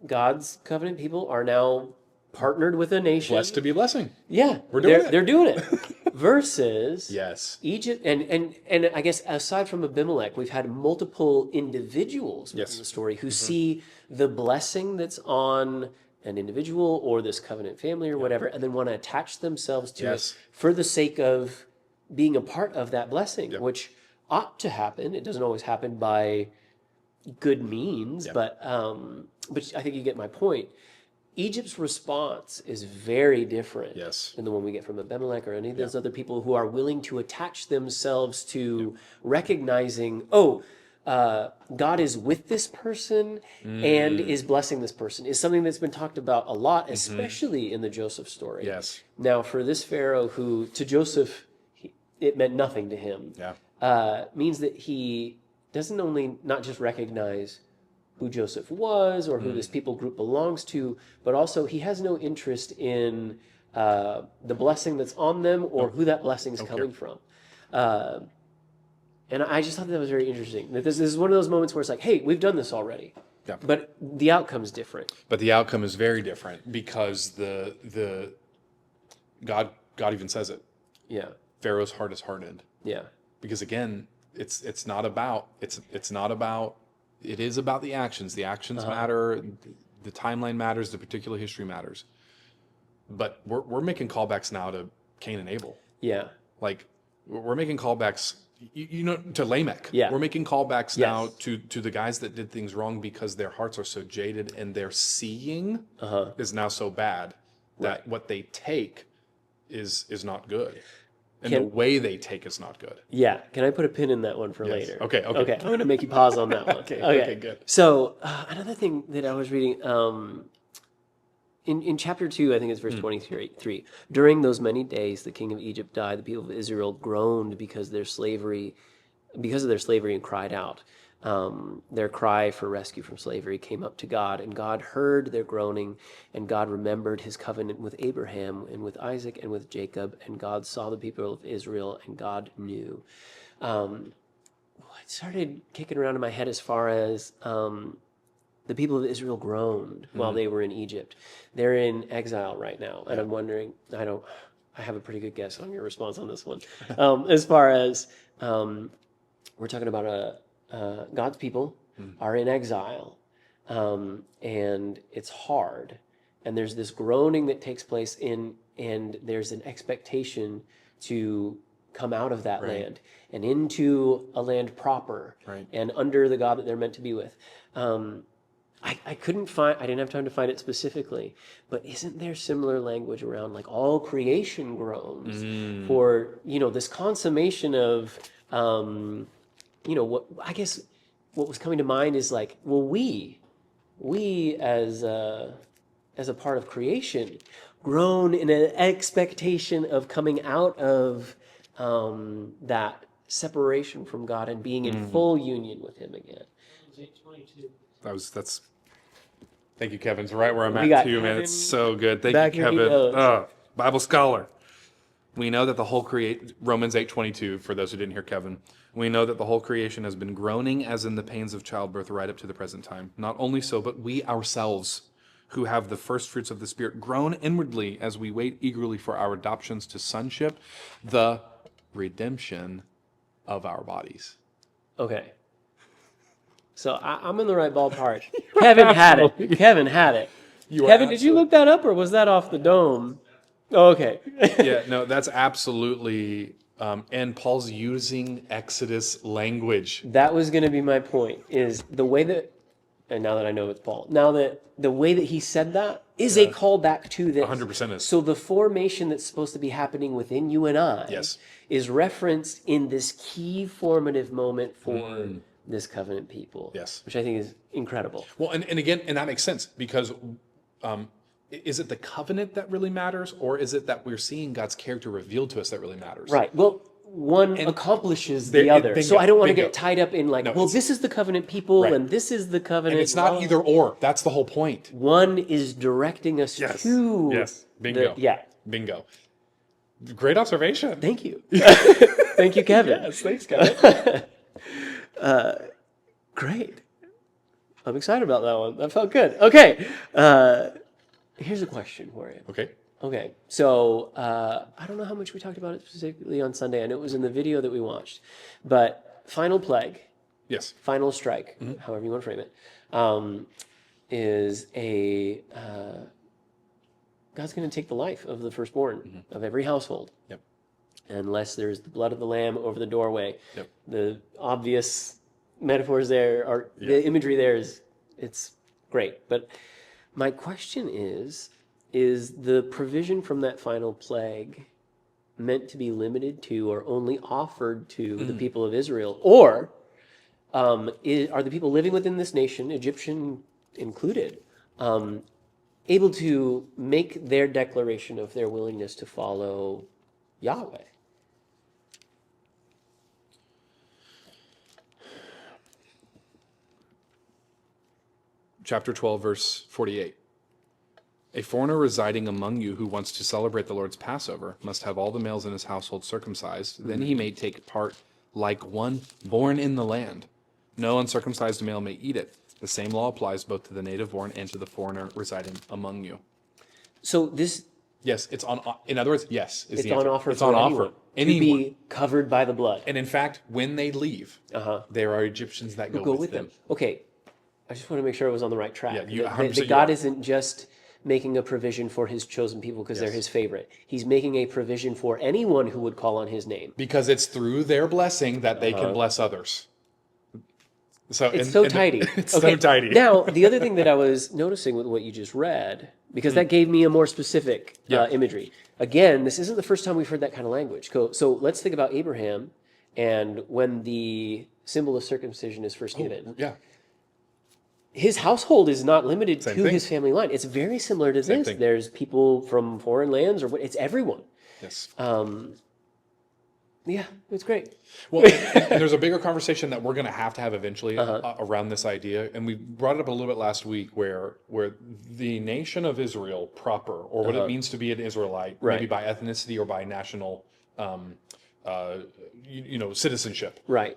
S3: God's covenant people are now partnered with a nation.
S2: Blessed to be a blessing.
S3: Yeah,
S2: We're doing it.
S3: They're doing it. Versus
S2: Yes.
S3: Egypt, and I guess aside from Abimelech, we've had multiple individuals in the story who see the blessing that's on an individual or this covenant family or whatever, and then want to attach themselves to it for the sake of being a part of that blessing, which ought to happen. It doesn't always happen by good means, but I think you get my point. Egypt's response is very different than the one we get from Abimelech or any of those other people who are willing to attach themselves to recognizing, God is with this person and is blessing this person, is something that's been talked about a lot, especially in the Joseph story.
S2: Yes.
S3: Now, for this Pharaoh who, to Joseph, it meant nothing to him, means that he doesn't only not just recognize who Joseph was or who this people group belongs to, but also he has no interest in the blessing that's on them or who that blessing is coming from. And I just thought that was very interesting. That this is one of those moments where it's like, hey, we've done this already. Yeah. But the outcome's different.
S2: But the outcome is very different because the God even says it.
S3: Yeah.
S2: Pharaoh's heart is hardened.
S3: Yeah.
S2: Because again, it is about the actions. The actions matter, the timeline matters, the particular history matters. But we're making callbacks now to Cain and Abel.
S3: Yeah.
S2: Like we're making callbacks to Lamech.
S3: Yeah.
S2: We're making callbacks now to the guys that did things wrong because their hearts are so jaded and their seeing is now so bad that what they take is not good. And the way they take is not good.
S3: Yeah. Can I put a pin in that one for later?
S2: Okay.
S3: I'm going to make you pause on that one.
S2: Okay, good.
S3: So another thing that I was reading in chapter 2, I think it's verse 23. During those many days, the king of Egypt died. The people of Israel groaned because of their slavery, and cried out. Their cry for rescue from slavery came up to God, and God heard their groaning, and God remembered his covenant with Abraham and with Isaac and with Jacob, and God saw the people of Israel, and God knew. It started kicking around in my head as far as the people of Israel groaned while they were in Egypt. They're in exile right now, and I'm wondering, I have a pretty good guess on your response on this one. As far as we're talking about God's people are in exile, and it's hard, and there's this groaning that takes place and there's an expectation to come out of that land and into a land proper and under the God that they're meant to be with. I didn't have time to find it specifically, but isn't there similar language around like all creation groans for, this consummation of, what was coming to mind is like, well, we as a part of creation groan in an expectation of coming out of that separation from God and being in full union with him again.
S2: That's thank you, Kevin. It's right where I'm at too, man. It's so good. Thank you, Kevin. Bible scholar. We know that the whole Romans 8:22, for those who didn't hear Kevin, we know that the whole creation has been groaning as in the pains of childbirth right up to the present time. Not only so, but we ourselves, who have the first fruits of the Spirit, groan inwardly as we wait eagerly for our adoptions to sonship, the redemption of our bodies.
S3: Okay. So I'm in the right ballpark. Kevin had it. Kevin had it. Kevin, did you look that up or was that off the dome? Oh, okay.
S2: Yeah, no, that's absolutely, and Paul's using Exodus language.
S3: That was going to be my point, is the way that, and now that I know it's Paul, now that the way that he said that is a callback to this.
S2: 100% is.
S3: So the formation that's supposed to be happening within you and I is referenced in this key formative moment for this covenant people.
S2: Yes.
S3: Which I think is incredible.
S2: Well, and again, and that makes sense because is it the covenant that really matters, or is it that we're seeing God's character revealed to us that really matters?
S3: Right. Well, one accomplishes the other. So I don't want to get tied up in like, this is the covenant people and this is the covenant.
S2: And it's not either or. That's the whole point.
S3: One is directing us to
S2: Yes. Bingo. Bingo. Great observation.
S3: Thank you. Thank you, Kevin.
S2: Yes, thanks, Kevin.
S3: Great. I'm excited about that one. That felt good. Okay. Here's a question for you.
S2: Okay.
S3: Okay. So I don't know how much we talked about it specifically on Sunday. I know it was in the video that we watched. But final plague,
S2: Yes.
S3: final strike, however you want to frame it, is God's going to take the life of the firstborn of every household.
S2: Yep.
S3: Unless there's the blood of the lamb over the doorway.
S2: Yep.
S3: The obvious metaphors there, or the imagery there it's great. But my question is the provision from that final plague meant to be limited to or only offered to the people of Israel? Or are the people living within this nation, Egyptian included, able to make their declaration of their willingness to follow Yahweh?
S2: Chapter 12, verse 48. A foreigner residing among you who wants to celebrate the Lord's Passover must have all the males in his household circumcised. Then he may take part like one born in the land. No uncircumcised male may eat it. The same law applies both to the native born and to the foreigner residing among you.
S3: So this...
S2: Yes, it's on. In other words, yes, is
S3: It's
S2: the answer.
S3: on offer
S2: It's
S3: for
S2: on
S3: anyone
S2: offer.
S3: to be covered by the blood.
S2: And in fact, when they leave, there are Egyptians that go with them.
S3: Okay, I just want to make sure I was on the right track.
S2: Yeah, you
S3: That
S2: 100%
S3: God
S2: you are.
S3: isn't just making a provision for his chosen people because they're his favorite. He's making a provision for anyone who would call on his name.
S2: Because it's through their blessing that they can bless others. So
S3: It's so tidy.
S2: It's so tidy.
S3: Now, the other thing that I was noticing with what you just read, because that gave me a more specific imagery. Again, this isn't the first time we've heard that kind of language. So let's think about Abraham and when the symbol of circumcision is first given.
S2: Yeah.
S3: His household is not limited to
S2: thing.
S3: his family line. It's very similar to this.
S2: thing.
S3: There's people from foreign lands, it's everyone.
S2: Yes.
S3: Yeah, it's great.
S2: Well, and there's a bigger conversation that we're going to have eventually around this idea, and we brought it up a little bit last week, where the nation of Israel proper, or what it means to be an Israelite, maybe by ethnicity or by national, citizenship.
S3: Right.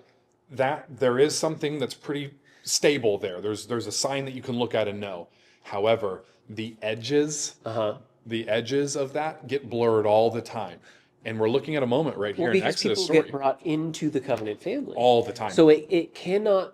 S2: That there is something that's pretty stable there. There's a sign that you can look at and know. However, the edges of that get blurred all the time. And we're looking at a moment right here in Exodus
S3: people get brought into the covenant family
S2: all the time.
S3: So it cannot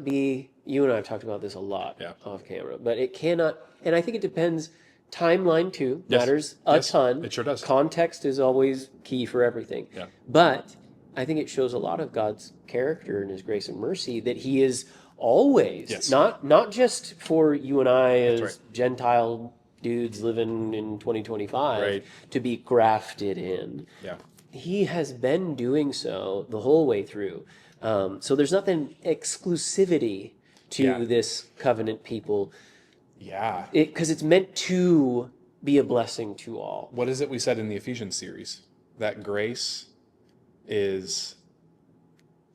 S3: be. You and I have talked about this a lot off camera, but it cannot. And I think it depends. Timeline too matters a ton.
S2: It sure does.
S3: Context is always key for everything.
S2: Yeah.
S3: But I think it shows a lot of God's character and His grace and mercy that He is always not just for you and I as Gentile dudes living in 2025 to be grafted in.
S2: Yeah.
S3: He has been doing so the whole way through. So there's nothing exclusivity to this covenant people.
S2: Yeah.
S3: Because it's meant to be a blessing to all.
S2: What is it we said in the Ephesians series? That grace is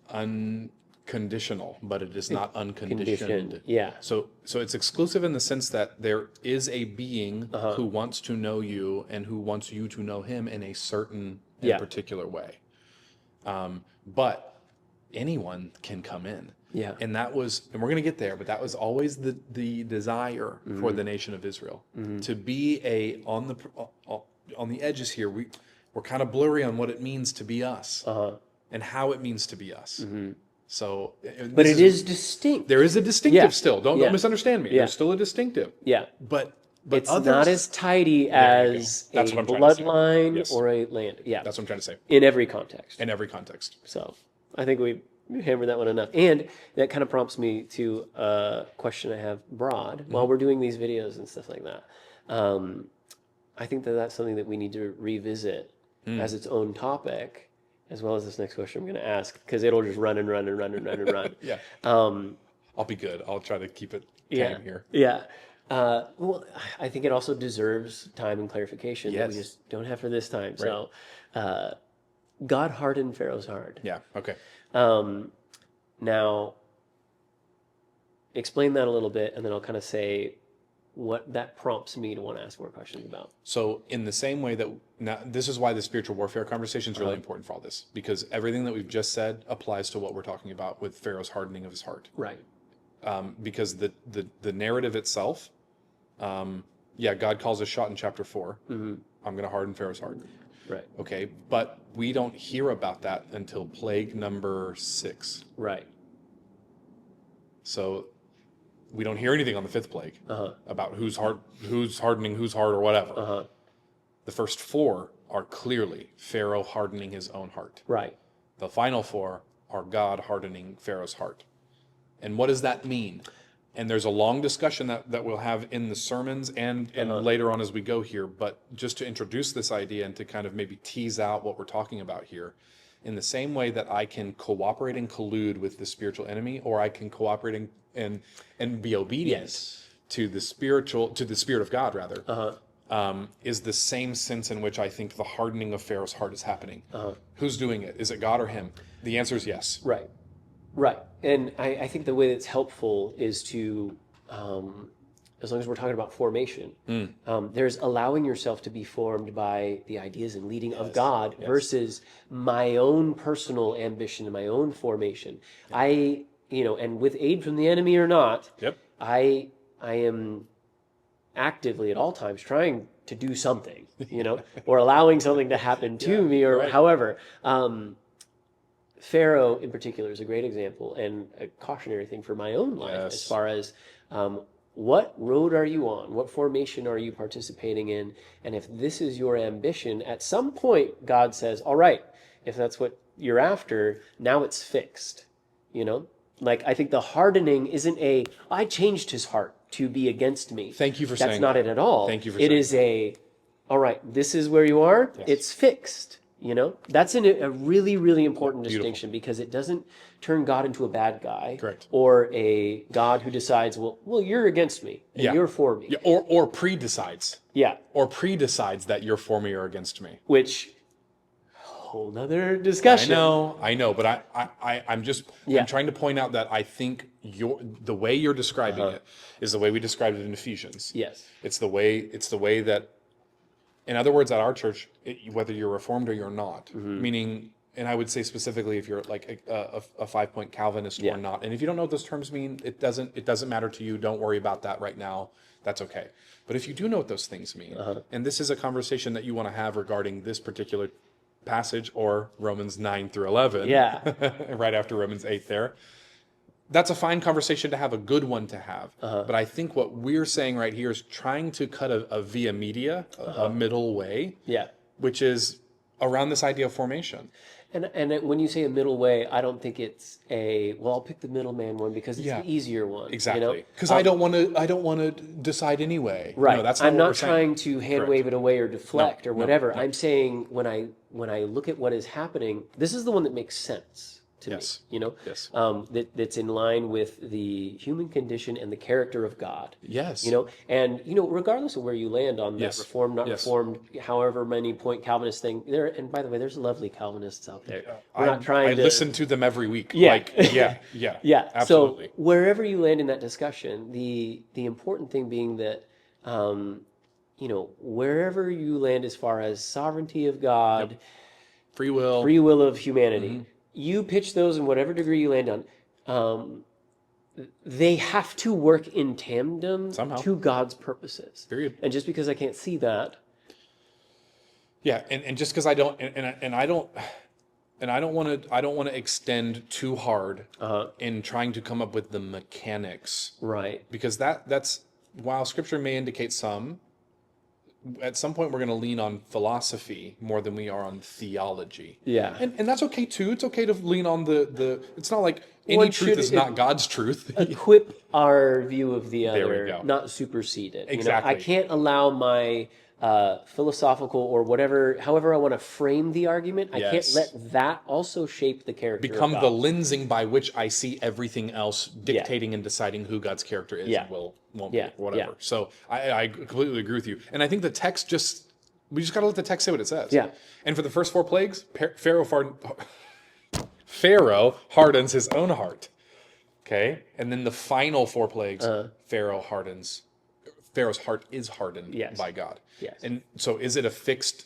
S2: unconditional, but it is not unconditioned.
S3: Yeah.
S2: So it's exclusive in the sense that there is a being who wants to know you and who wants you to know him in a certain and particular way. But anyone can come in.
S3: Yeah.
S2: And we're going to get there, but that was always the desire for the nation of Israel to be on the edges here. We're kind of blurry on what it means to be us and how it means to be us. So,
S3: but it is distinct.
S2: There is a distinctive still. Don't misunderstand me. There's still a distinctive.
S3: Yeah.
S2: But
S3: it's
S2: others,
S3: not as tidy as a bloodline or a land. Yeah.
S2: That's what I'm trying to say.
S3: In every context.
S2: In every context.
S3: So I think we hammered that one enough. And that kind of prompts me to a question I have broad while we're doing these videos and stuff like that. I think that's something that we need to revisit as its own topic, as well as this next question I'm going to ask, because it'll just run and run and run and run and run.
S2: Yeah. I'll be good. I'll try to keep it tame here.
S3: Yeah. Well, I think it also deserves time and clarification that we just don't have for this time. Right. So God hardened Pharaoh's heart.
S2: Yeah. Okay.
S3: Now, explain that a little bit, and then I'll kind of say what that prompts me to want to ask more questions about.
S2: So in the same way that now, this is why the spiritual warfare conversation is really important for all this, because everything that we've just said applies to what we're talking about with Pharaoh's hardening of his heart.
S3: Right.
S2: Because the narrative itself, God calls a shot in chapter 4. I'm going to harden Pharaoh's heart.
S3: Right.
S2: Okay, but we don't hear about that until plague number 6.
S3: Right.
S2: So we don't hear anything on the 5th plague about who's hardening whose heart or whatever. The first 4 are clearly Pharaoh hardening his own heart.
S3: Right.
S2: The final 4 are God hardening Pharaoh's heart. And what does that mean? And there's a long discussion that we'll have in the sermons and later on as we go here. But just to introduce this idea and to kind of maybe tease out what we're talking about here, in the same way that I can cooperate and collude with the spiritual enemy, or I can cooperate and be obedient to the Spirit of God, rather, is the same sense in which I think the hardening of Pharaoh's heart is happening. Who's doing it? Is it God or him? The answer is yes.
S3: Right. Right. And I think the way that's helpful is to, as long as we're talking about formation, there's allowing yourself to be formed by the ideas and leading of God versus my own personal ambition and my own formation. And with aid from the enemy or not, I am actively at all times trying to do something, or allowing something to happen to me or however. Pharaoh in particular is a great example and a cautionary thing for my own life as far as what road are you on? What formation are you participating in? And if this is your ambition, at some point God says, all right, if that's what you're after, now it's fixed. Like I think the hardening isn't I changed his heart to be against me.
S2: Thank you for saying
S3: that. That's not it at all.
S2: Thank you for saying
S3: it is all right, this is where you are.
S2: Yes.
S3: It's fixed. That's a really, really important distinction because it doesn't turn God into a bad guy.
S2: Correct.
S3: Or a God who decides, well, you're against me and you're for me.
S2: Yeah, or pre-decides.
S3: Yeah.
S2: Or pre-decides that you're for me or against me.
S3: Which, whole nother discussion.
S2: I know, but I'm trying to point out that I think the way you're describing it is the way we described it in Ephesians.
S3: Yes.
S2: It's the way that, in other words, at our church, whether you're Reformed or you're not, meaning, and I would say specifically if you're like a 5-point Calvinist or not, and if you don't know what those terms mean, it doesn't matter to you. Don't worry about that right now. That's okay. But if you do know what those things mean, and this is a conversation that you want to have regarding this particular passage or Romans 9 through 11, right after Romans 8 there, that's a fine conversation to have, a good one to have. But I think what we're saying right here is trying to cut a via media, a middle way, which is around this idea of formation.
S3: And when you say a middle way, I don't think it's I'll pick the middleman one because it's the easier one.
S2: Exactly. Because I don't want to decide anyway.
S3: Right.
S2: No, that's not
S3: I'm
S2: what
S3: not
S2: we're
S3: trying
S2: saying.
S3: to hand wave it away or deflect or whatever.
S2: No.
S3: I'm saying when I look at what is happening, this is the one that makes sense to me.
S2: Yes.
S3: That's in line with the human condition and the character of God.
S2: Yes.
S3: And regardless of where you land on that Reformed, not Reformed, however many point Calvinist thing there. And by the way, there's lovely Calvinists out there. We're not trying to
S2: listen to them every week.
S3: Yeah.
S2: Yeah. Absolutely.
S3: So wherever you land in that discussion, the important thing being that wherever you land as far as sovereignty of God,
S2: free will
S3: of humanity, you pitch those in whatever degree you land on, they have to work in tandem
S2: somehow
S3: to God's purposes.
S2: Period.
S3: And just because I can't see that,
S2: and just because I don't want to extend too hard in trying to come up with the mechanics,
S3: right?
S2: Because that's while Scripture may indicate some, at some point we're going to lean on philosophy more than we are on theology.
S3: Yeah.
S2: And that's okay too. It's okay to lean on the it's not like any truth is not God's truth.
S3: Equip our view of the
S2: There we
S3: other,
S2: go.
S3: not supersede it.
S2: Exactly.
S3: I can't allow my philosophical or however I want to frame the argument, I can't let that also shape the character
S2: Become
S3: of
S2: the
S3: God.
S2: lensing by which I see everything else dictating and deciding who God's character is and won't be, whatever. So I completely agree with you. And I think the text we just got to let the text say what it says.
S3: Yeah.
S2: And for the first 4 plagues, Pharaoh hardens his own heart. Okay? And then the final 4 plagues, Pharaoh Pharaoh's heart is hardened
S3: Yes.
S2: by God.
S3: Yes.
S2: And so is it a fixed,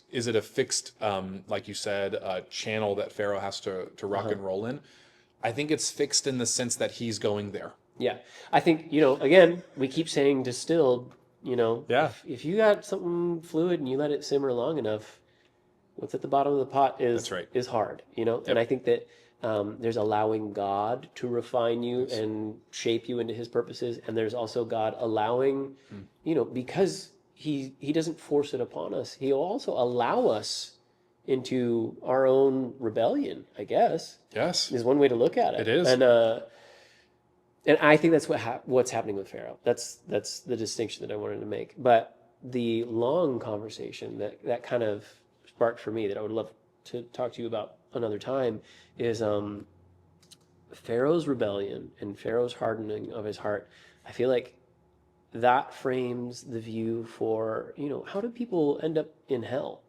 S2: like you said, channel that Pharaoh has to rock and roll in? I think it's fixed in the sense that he's going there.
S3: Yeah. I think, again, we keep saying distilled,
S2: Yeah.
S3: if you got something fluid and you let it simmer long enough, what's at the bottom of the pot is
S2: That's right.
S3: is hard, And I think that there's allowing God to refine you and shape you into his purposes. And there's also God allowing, because he doesn't force it upon us. He'll also allow us into our own rebellion, I guess,
S2: Yes.
S3: is one way to look at it.
S2: It is.
S3: And I think that's what's happening with Pharaoh. That's the distinction that I wanted to make. But the long conversation that kind of sparked for me that I would love to talk to you about another time is Pharaoh's rebellion and Pharaoh's hardening of his heart. I feel like that frames the view for, how do people end up in hell?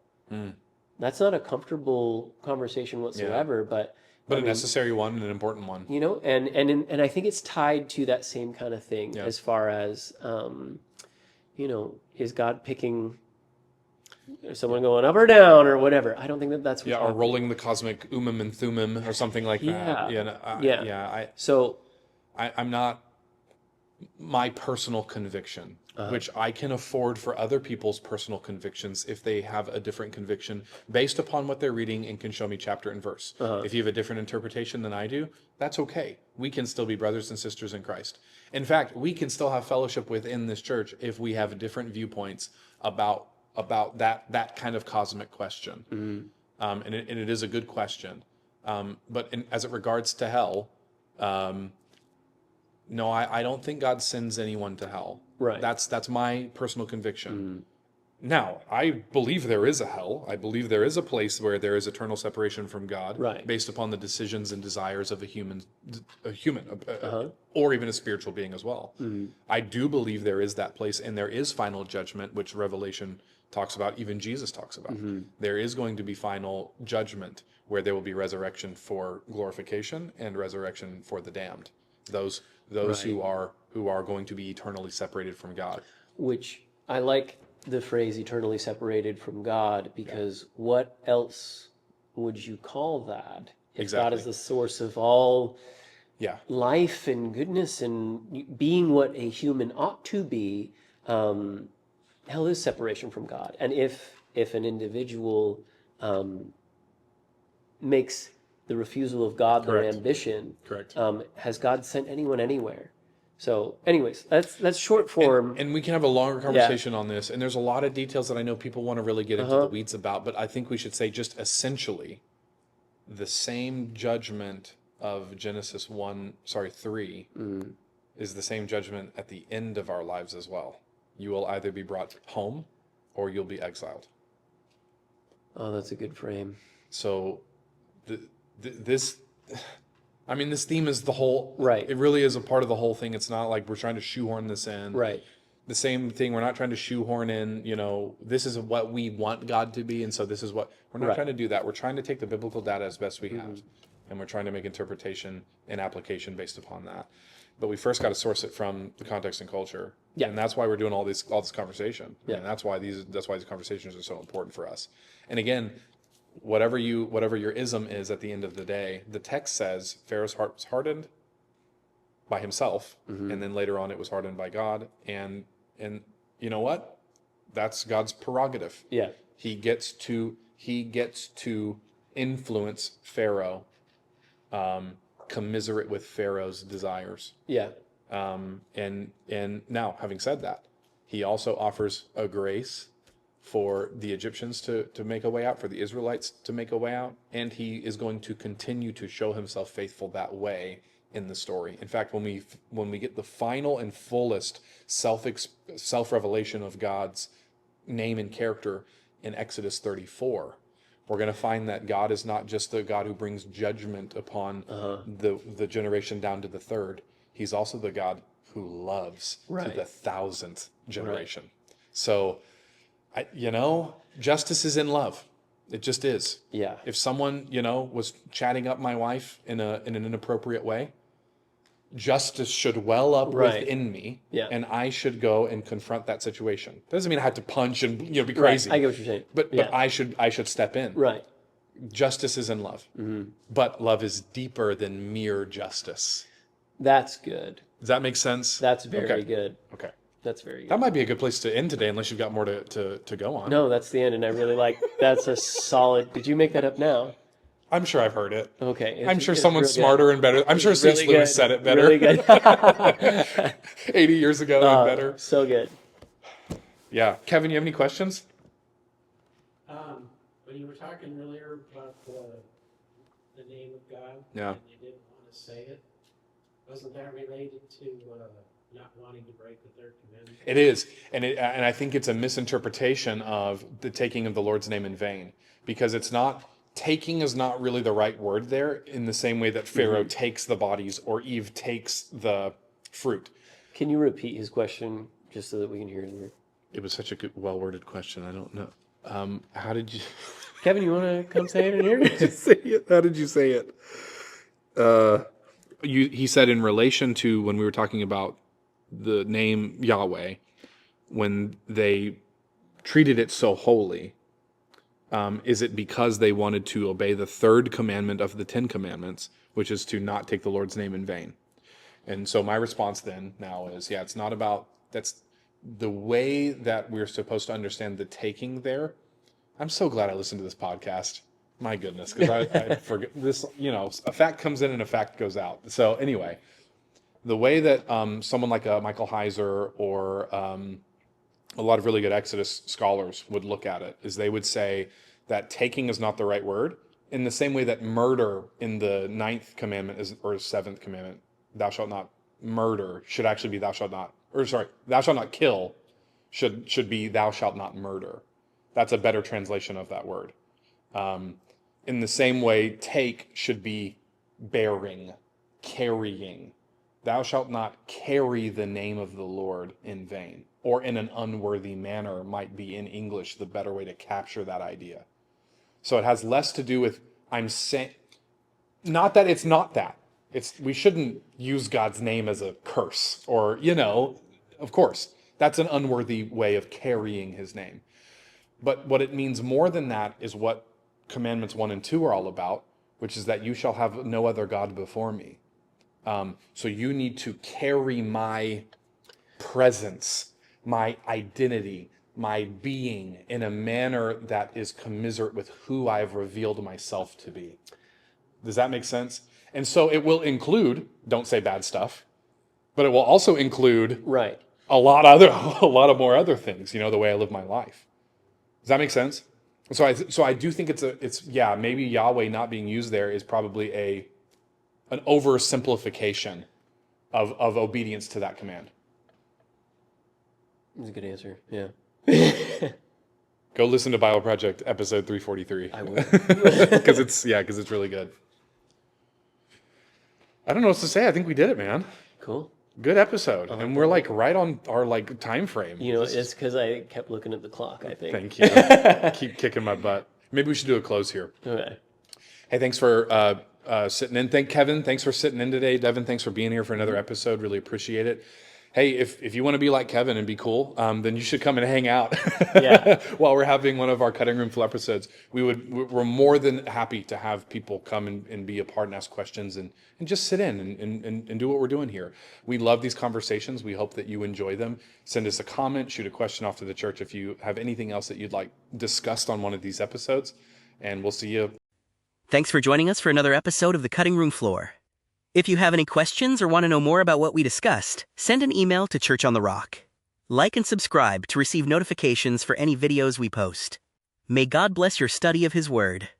S3: That's not a comfortable conversation whatsoever, but
S2: a necessary one and an important one.
S3: And I think it's tied to that same kind of thing as far as, is God picking someone going up or down or whatever? I don't think that's what's
S2: or rolling the cosmic umum and thummim or something like that. I'm not, my personal conviction, which I can afford for other people's personal convictions if they have a different conviction based upon what they're reading and can show me chapter and verse. If you have a different interpretation than I do, that's okay. We can still be brothers and sisters in Christ. In fact, we can still have fellowship within this church if we have different viewpoints about that kind of cosmic question. And it is a good question. But as it regards to hell, no, I don't think God sends anyone to hell.
S3: Right.
S2: That's my personal conviction. Now, I believe there is a hell. I believe there is a place where there is eternal separation from God, based upon the decisions and desires of a human, or even a spiritual being as well. I do believe there is that place, and there is final judgment, which Revelation talks about, even Jesus talks about. There is going to be final judgment where there will be resurrection for glorification and resurrection for the damned. Those who are going to be eternally separated from God.
S3: Which I like the phrase eternally separated from God, because what else would you call that if God is the source of all life and goodness and being what a human ought to be? Hell is separation from God. And if an individual makes the refusal of God their ambition, has God sent anyone anywhere? So anyways, that's short form.
S2: And we can have a longer conversation on this. And there's a lot of details that I know people want to really get into the weeds about, but I think we should say just essentially the same judgment of Genesis 3 is the same judgment at the end of our lives as well. You will either be brought home or you'll be exiled.
S3: Oh, that's a good frame.
S2: So this theme is the whole, it really is a part of the whole thing. It's not like we're trying to shoehorn this in. The same thing, we're not trying to shoehorn in, this is what we want God to be, and so this is what, we're not trying to do that. We're trying to take the biblical data as best we have, and we're trying to make interpretation and application based upon that. But we first got to source it from the context and culture. And that's why we're doing all this conversation. And that's why these conversations are so important for us. And again, whatever your ism is at the end of the day, the text says Pharaoh's heart was hardened by himself, and then later on it was hardened by God. And you know what? That's God's prerogative. He gets to influence Pharaoh, commiserate with Pharaoh's desires. And now, having said that, he also offers a grace for the Egyptians to make a way out, for the Israelites to make a way out, and he is going to continue to show himself faithful that way in the story. In fact, when we get the final and fullest self-revelation of God's name and character in Exodus 34, we're going to find that God is not just the God who brings judgment upon the generation down to the third. He's also the God who loves to the 1,000th generation. So, justice is in love. It just is. If someone, was chatting up my wife in an inappropriate way, justice should well up
S3: Right.
S2: within me,
S3: Yeah.
S2: and I should go and confront that situation. That doesn't mean I have to punch and be crazy.
S3: Right. I get what you're saying.
S2: But
S3: Yeah.
S2: I should step in.
S3: Right.
S2: Justice is in love, but love is deeper than mere justice.
S3: That's good.
S2: Does that make sense?
S3: That's very
S2: Okay.
S3: good.
S2: Okay.
S3: That's very good.
S2: That might be a good place to end today, unless you've got more to go on.
S3: No, that's the end, and I really like. That's a solid. Did you make that up now?
S2: I'm sure I've heard it.
S3: Okay.
S2: I'm sure
S3: it's
S2: someone's
S3: real good.
S2: smarter and better. I'm sure C.S.
S3: Really
S2: Lewis
S3: good.
S2: said it better.
S3: Really good.
S2: 80 years ago and better.
S3: So good.
S2: Yeah. Kevin, you have any questions?
S4: When you were talking earlier about the name of God,
S2: Yeah.
S4: and you didn't want to say it, wasn't that related to not wanting to break the third commandment?
S2: It is, and I think it's a misinterpretation of the taking of the Lord's name in vain, because it's not. Taking is not really the right word there, in the same way that Pharaoh takes the bodies or Eve takes the fruit.
S3: Can you repeat his question just so that we can hear it?
S2: It was such a good, well-worded question. I don't know. How did you
S3: Kevin, you want to come say it in here?
S2: say it? How did you say it? He said in relation to when we were talking about the name Yahweh, when they treated it so holy, is it because they wanted to obey the third commandment of the 10 commandments, which is to not take the Lord's name in vain? And so my response then now is, yeah, it's not about, that's the way that we're supposed to understand the taking there. I'm so glad I listened to this podcast. My goodness, because I forget this, a fact comes in and a fact goes out. So anyway, the way that someone like Michael Heiser or a lot of really good Exodus scholars would look at it is they would say that taking is not the right word, in the same way that murder in the 9th commandment or 7th commandment, thou shalt not murder, should actually be thou shalt not kill, should be thou shalt not murder. That's a better translation of that word. In the same way, take should be bearing, carrying. Thou shalt not carry the name of the Lord in vain, or in an unworthy manner might be in English the better way to capture that idea. So it has less to do with, I'm saying, not that it's not that. We shouldn't use God's name as a curse or, of course, that's an unworthy way of carrying his name. But what it means more than that is what commandments 1 and 2 are all about, which is that you shall have no other God before me. So you need to carry my presence, my identity, my being in a manner that is commiserate with who I've revealed myself to be. Does that make sense? And so it will include, don't say bad stuff, but it will also include
S3: Right.
S2: a lot of more other things, the way I live my life. Does that make sense? So I do think it's maybe Yahweh not being used there is probably an oversimplification of obedience to that command.
S3: That's a good answer. Yeah.
S2: Go listen to Bible Project episode 343.
S3: I will.
S2: Because it's really good. I don't know what to say. I think we did it, man.
S3: Cool.
S2: Good episode. And we're right on our time frame.
S3: It's because I kept looking at the clock, I think.
S2: Thank you. Keep kicking my butt. Maybe we should do a close here.
S3: Okay.
S2: Hey, thanks for sitting in. Kevin, thanks for sitting in today. Devin, thanks for being here for another episode. Really appreciate it. Hey, if you want to be like Kevin and be cool, then you should come and hang out while we're having one of our Cutting Room Flow episodes. We're more than happy to have people come and be a part and ask questions and just sit in and do what we're doing here. We love these conversations. We hope that you enjoy them. Send us a comment, shoot a question off to the church if you have anything else that you'd like discussed on one of these episodes. And we'll see you.
S1: Thanks for joining us for another episode of The Cutting Room Floor. If you have any questions or want to know more about what we discussed, send an email to Church on the Rock. Like and subscribe to receive notifications for any videos we post. May God bless your study of His Word.